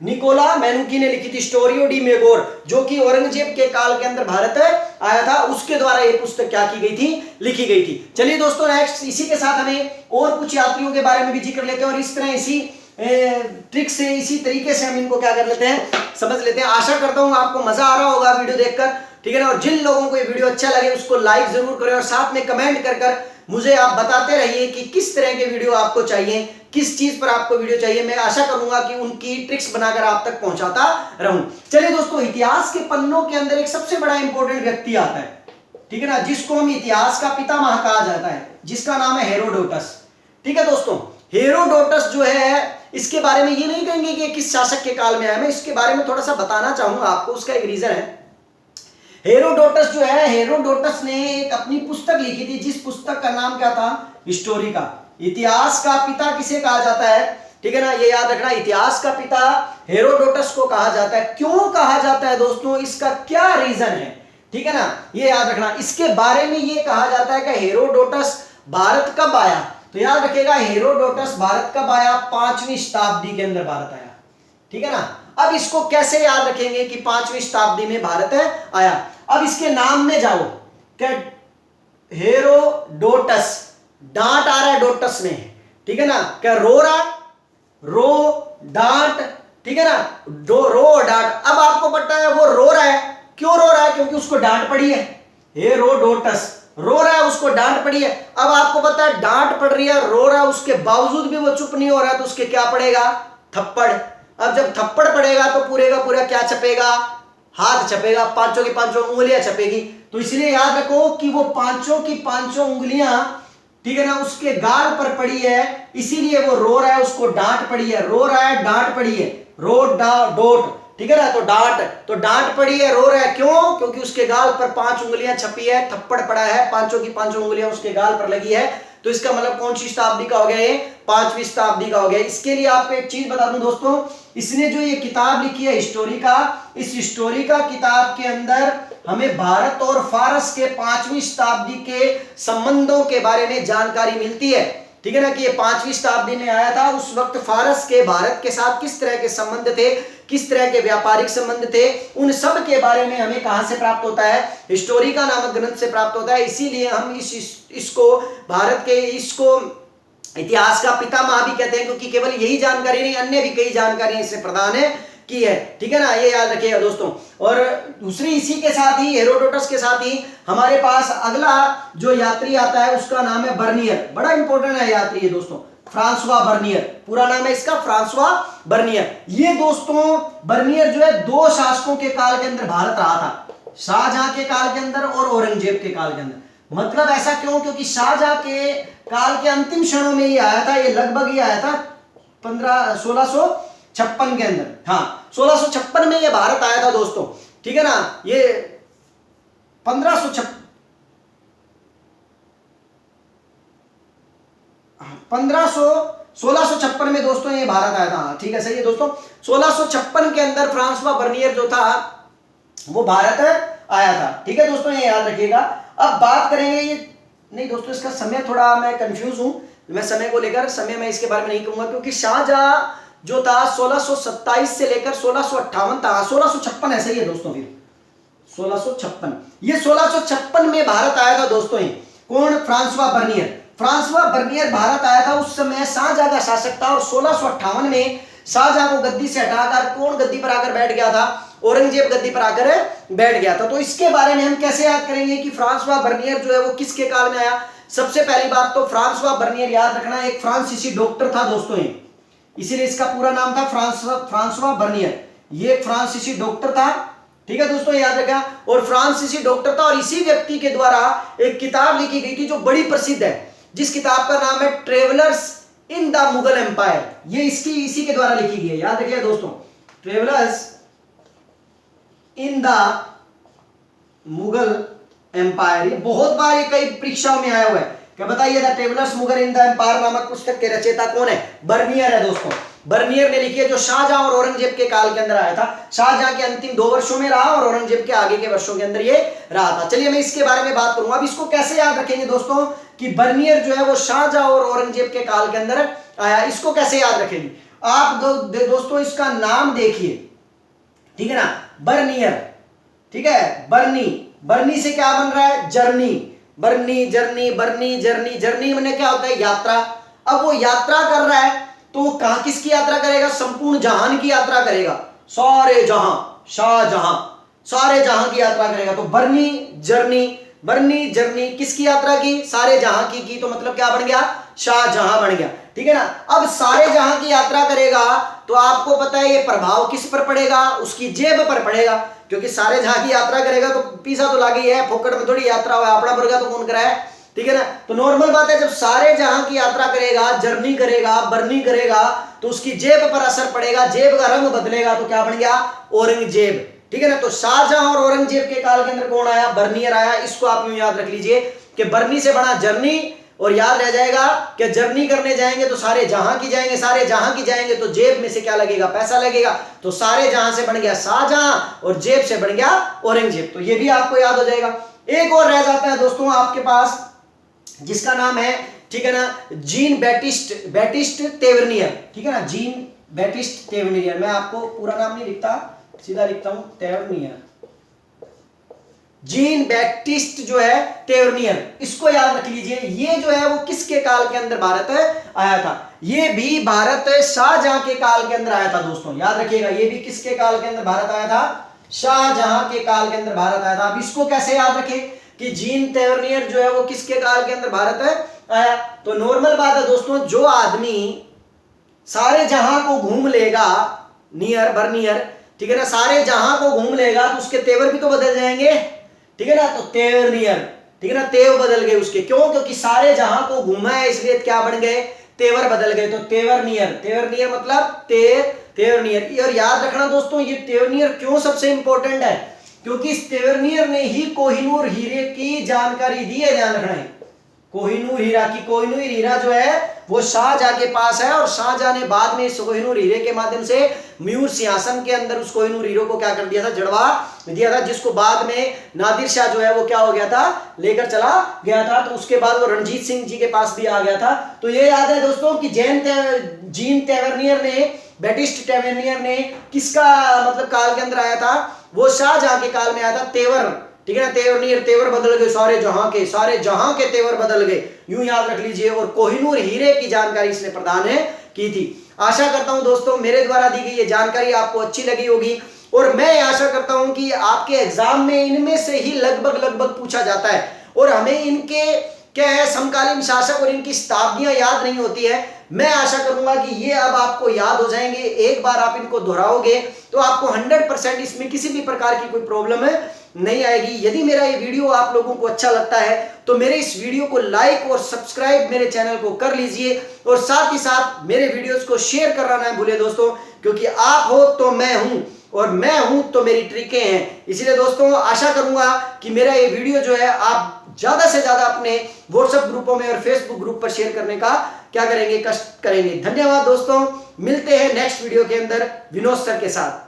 A: निकोला मेनुकी ने लिखी थी, स्टोरियो डी मेगोर, जो कि औरंगजेब के काल के अंदर भारत आया था, उसके द्वारा ये पुस्तक क्या की गई थी? लिखी गई थी। चलिए दोस्तों नेक्स्ट, इसी के साथ हमें और कुछ यात्रियों के बारे में भी जिक्र लेते हैं, और इस तरह इसी ट्रिक से, इसी तरीके से हम इनको क्या कर लेते हैं? समझ लेते हैं। आशा करता हूं आपको मजा आ रहा होगा वीडियो देखकर, ठीक है ना। और जिन लोगों को ये वीडियो अच्छा लगे उसको लाइक जरूर करें, और साथ में कमेंट कर मुझे आप बताते रहिए कि किस तरह के वीडियो आपको चाहिए, किस चीज पर आपको वीडियो चाहिए। मैं आशा करूंगा कि उनकी ट्रिक्स बनाकर आप तक पहुंचाता रहूं। चलिए दोस्तों, इतिहास के पन्नों के अंदर एक सबसे बड़ा इंपॉर्टेंट व्यक्ति आता है, ठीक है ना, जिसको हम इतिहास का पितामह कहा जाता है, जिसका नाम है हेरोडोटस, ठीक है दोस्तों। हेरोडोटस जो है, इसके बारे में ये नहीं कहेंगे कि किस शासक के काल में आया, मैं इसके बारे में थोड़ा सा बताना चाहूंगा आपको। उसका एक रीजन है। हेरोडोटस जो है, हेरोडोटस ने एक अपनी पुस्तक लिखी थी, जिस पुस्तक का नाम क्या था? हिस्टोरिका। इतिहास का पिता किसे कहा जाता है? ठीक है ना, ये याद रखना, इतिहास का पिता हेरोडोटस को कहा जाता है। क्यों कहा जाता है दोस्तों? इसका क्या रीजन है? ठीक है ना, ये याद रखना। इसके बारे में ये कहा जाता है कि हेरोडोटस भारत कब आया? तो याद रखिएगा, हेरोडोटस भारत कब आया? 5वीं शताब्दी के अंदर भारत आया, ठीक है ना। अब इसको कैसे याद रखेंगे कि 5वीं शताब्दी में भारत आया? अब इसके नाम में जाओ, क्या हेरोडोटस, डांट आ रहा है डोटस में, ठीक है ना। क्या रो रहा है? रो डांट, ठीक है ना, रो डांट। अब आपको पता है वो रो रहा है, क्यों रो रहा है? क्योंकि उसको डांट पड़ी है। हेरोडोटस रो रहा है, उसको डांट पड़ी है। अब आपको पता है डांट पड़ रही है, रो रहा है, उसके बावजूद भी वो चुप नहीं हो रहा है, तो उसके क्या पड़ेगा? थप्पड़। अब जब थप्पड़ पड़ेगा तो पूरे का पूरा क्या छपेगा? हाथ छपेगा, 5 की 5 उंगलियां छपेगी। तो इसलिए याद रखो कि वो 5 की 5 उंगलियां ठीक है ना, उसके गाल पर पड़ी है, इसीलिए वो रो रहा है, उसको डांट पड़ी है, रो रहा है डांट पड़ी है, डोट, ठीक है ना, तो डांट पड़ी है, रो रहा है, क्यों? क्योंकि उसके गाल पर 5 उंगलियां छपी है, थप्पड़ पड़ा है, पांचों की पांचों उंगलियां उसके गाल पर लगी है। तो इसका मतलब कौन सी शताब्दी का हो गया? ये 5वीं शताब्दी का हो गया। इसके लिए आपको एक चीज बता दूं दोस्तों, इसने जो ये किताब लिखी है हिस्टोरी का, इस हिस्टोरी का किताब के अंदर हमें भारत और फारस के 5वीं शताब्दी के संबंधों के बारे में जानकारी मिलती है, ठीक है ना, कि ये 5वीं शताब्दी में आया था। उस वक्त फारस के भारत के साथ किस तरह के संबंध थे, किस तरह के व्यापारिक संबंध थे, उन सब के बारे में हमें कहां से प्राप्त होता है? हिस्टोरिका नामक ग्रंथ से प्राप्त होता है। इसीलिए हम इसको भारत के इसको इतिहास का पितामह भी कहते हैं, क्योंकि केवल यही जानकारी नहीं, अन्य भी कई जानकारी इससे प्रदान है की है, ठीक है ना, ये याद रखिएगा दोस्तों। और दूसरी इसी के साथ ही, हेरोडोटस के साथ ही हमारे पास अगला जो यात्री आता है उसका नाम है बर्नियर। बड़ा इंपॉर्टेंट है यात्री ये दोस्तों, फ्रांसवा बर्नियर, पूरा नाम है इसका फ्रांसवा बर्नियर। ये दोस्तों बर्नियर जो है 2 शासकों के काल के अंदर भारत रहा था, शाहजहां के काल के अंदर और औरंगजेब के काल के अंदर। मतलब ऐसा क्यों? क्योंकि शाहजहां के काल के अंतिम क्षणों में ये आया था, ये लगभग ही आया था 1656 के अंदर, हाँ 1656 में ये भारत आया था दोस्तों, ठीक है ना। ये 1656 में दोस्तों ये भारत आया था, ठीक है, सही है दोस्तों। 1656 के अंदर फ्रांसवा बर्नियर जो था वो भारत आया था, ठीक है दोस्तों, ये याद रखिएगा। अब बात करेंगे ये, नहीं दोस्तों इसका समय थोड़ा मैं कंफ्यूज हूं, मैं समय को लेकर, समय मैं इसके बारे में नहीं कहूंगा, क्योंकि शाहजहां जो था 1627 से लेकर 1658 था, 1656 ऐसा ही है दोस्तों, फिर 1656, ये 1656 में भारत आया था दोस्तों। ही कौन? Francois Bernier. Francois Bernier Bharat आया था, उस समय शाहजहां का शासक था, और 1658 में शाहजहां को गद्दी से हटाकर कौन गद्दी पर आकर बैठ गया था? औरंगजेब गद्दी पर आकर बैठ गया था। तो इसके बारे में हम कैसे याद करेंगे कि फ्रांसवा बर्नियर जो है वो किसके काल में आया? सबसे पहली बात तो फ्रांसवा बर्नियर याद रखना एक फ्रांसीसी डॉक्टर था दोस्तों, इसीलिए इसका पूरा नाम था फ्रांसवा बर्नियर। ये फ्रांसीसी डॉक्टर था, ठीक है दोस्तों, याद रखा। और फ्रांसीसी डॉक्टर था, और इसी व्यक्ति के द्वारा एक किताब लिखी गई थी जो बड़ी प्रसिद्ध है, जिस किताब का नाम है travellers in the Mughal empire. ये इसी के द्वारा लिखी गई है, याद रखिएगा दोस्तों, travellers in the Mughal empire. ये बहुत बार ये कई परीक्षाओं में आया हुआ है। क्या बताइए, the travellers Mughal in the empire नामक पुस्तक के रचयिता कौन है? बर्नियर है दोस्तों, बर्नियर ने लिखी है, जो शाहजहां और औरंगजेब के काल के अंदर आया था। शाहजहां के अंतिम 2 वर्षों में रहा और औरंगजेब के आगे के वर्षों के अंदर ये रहा था। चलिए मैं इसके बारे में बात करूंगा। अब इसको कैसे याद रखेंगे दोस्तों कि बर्नियर जो है वो शाहजहां और औरंगजेब के काल के अंदर आया, इसको कैसे याद रखेंगे आप दोस्तों? इसका नाम देखिए, ठीक है ना, बर्नियर, ठीक है, बर्नी से क्या बन रहा है? जर्नी, बर्नी जर्नी, बर्नी जर्नी, जर्नी मैंने क्या होता है? यात्रा। अब वो यात्रा कर रहा है तो वो कहां किसकी यात्रा करेगा? संपूर्ण जहान की यात्रा करेगा, सारे जहां, शाहजहां, सारे जहां की यात्रा करेगा। तो बर्नी जर्नी किसकी यात्रा की? सारे जहां की तो मतलब क्या बन गया? शाहजहां बन गया, ठीक है ना। अब सारे जहां की यात्रा करेगा तो आपको पता है ये प्रभाव किस पर पड़ेगा? उसकी जेब पर पड़ेगा, क्योंकि सारे जहां की यात्रा करेगा तो पीसा तो लागे है, फोकट में थोड़ी यात्रा हुआ, अपना वर्गा तो कौन कराए, ठीक है ना। तो नॉर्मल बात है, जब सारे जहां की यात्रा करेगा, जर्नी करेगा, बर्नी करेगा, तो उसकी जेब पर असर पड़ेगा, जेब का रंग बदलेगा, तो क्या बन गया? औरंगजेब, ठीक है ना। तो शाहजहां और औरंगजेब के काल के अंदर कौन आया? बर्नियर आया। इसको आप यूं याद रख लीजिए कि बर्नी से बना जर्नी, और याद रह जाएगा कि जर्नी करने जाएंगे तो सारे जहां की जाएंगे, सारे जहां की जाएंगे तो जेब में से क्या लगेगा? पैसा लगेगा। तो सारे जहां से बन गया शाहजहां और जेब से बन गया औरंगजेब। तो ये भी आपको याद हो जाएगा। एक और रह जाता है दोस्तों आपके पास, जिसका नाम है, ठीक है ना, जीन बैटिस्ट तेवर्नियर, ठीक है ना, जीन बैटिस्ट तेवर्नियर। मैं आपको पूरा नाम नहीं लिखता, सीधा लिखता हूं तेवर्नियर। जीन बैप्टिस्ट जो है तेवर्नियर, इसको याद रख लीजिए। ये जो है वो किसके काल के अंदर भारत आया था? ये भी भारत शाहजहां के काल के अंदर आया था दोस्तों, याद रखिएगा। ये भी किसके काल के अंदर भारत आया था? शाहजहां के काल के अंदर भारत आया था। अब इसको कैसे याद रखें कि जीन तेवर्नियर जो है वो किसके काल के अंदर भारत आया? तो नॉर्मल बात है दोस्तों, जो आदमी सारे जहां को घूम लेगा, बर्नियर, ठीक है ना, सारे जहां को घूम लेगा तो उसके तेवर भी तो बदल जाएंगे, ठीक है ना। तो तेवर्नियर, ठीक है ना, तेव बदल गए उसके। क्यों? क्योंकि सारे जहां को घूमा है इसलिए क्या बन गए, तेवर बदल गए। तो तेवरनियर, तेवरनियर मतलब तेवरनियर। और याद रखना दोस्तों, ये तेवरनियर क्यों सबसे इंपॉर्टेंट है, क्योंकि इस तेवरनियर ने ही कोहिनूर हीरे की जानकारी दी है। ध्यान रखना है, कोहिनूर हीरा की, कोहिनूर हीरा जो है वो शाहजहां के पास है, और शाहजहां ने बाद में इस कोहिनूर हीरे के माध्यम से मयूर सिंहासन के अंदर उस कोहिनूर हीरे को क्या कर दिया था, जड़वा दिया था, जिसको बाद में नादिर शाह जो है वो क्या हो गया था, लेकर चला गया था। तो उसके बाद वो रणजीत सिंह जी के पास भी आ गया था। तो ये याद है दोस्तों कि जीन तेवरनियर ने, बैटिस्ट तेवरनियर ने किसका मतलब काल के अंदर आया था, वो शाहजहां के काल में आया था। तेवर, ठीक है ना, तेवरनियर, तेवर बदल गए सारे जहां के तेवर बदल गए, यूं याद रख लीजिए। और कोहिनूर हीरे की जानकारी इसने प्रदान की थी। आशा करता हूं दोस्तों मेरे द्वारा दी गई ये जानकारी आपको अच्छी लगी होगी, और मैं आशा करता हूं कि आपके एग्जाम में इनमें से ही लगभग पूछा जाता है, और हमें इनके क्या है समकालीन शासक और इनकी शताब्दियां याद नहीं होती है। मैं आशा करूंगा कि ये अब आपको याद हो जाएंगे। एक बार आप इनको दोहराओगे तो आपको 100% इसमें किसी भी प्रकार की कोई प्रॉब्लम नहीं आएगी। यदि मेरा ये वीडियो आप लोगों को अच्छा लगता है तो मेरे इस वीडियो को लाइक और सब्सक्राइब मेरे चैनल को कर लीजिए, और साथ ही साथ मेरे वीडियोस को शेयर करना ना भूले दोस्तों, क्योंकि आप हो तो मैं हूं, और मैं हूं तो मेरी ट्रिकें हैं। इसलिए दोस्तों आशा करूंगा कि मेरा ये वीडियो जो है आप ज्यादा से ज्यादा अपने व्हाट्सएप ग्रुपों में और फेसबुक ग्रुप पर शेयर करने का क्या करेंगे, कष्ट करेंगे। धन्यवाद दोस्तों, मिलते हैं नेक्स्ट वीडियो के अंदर विनोद सर के साथ।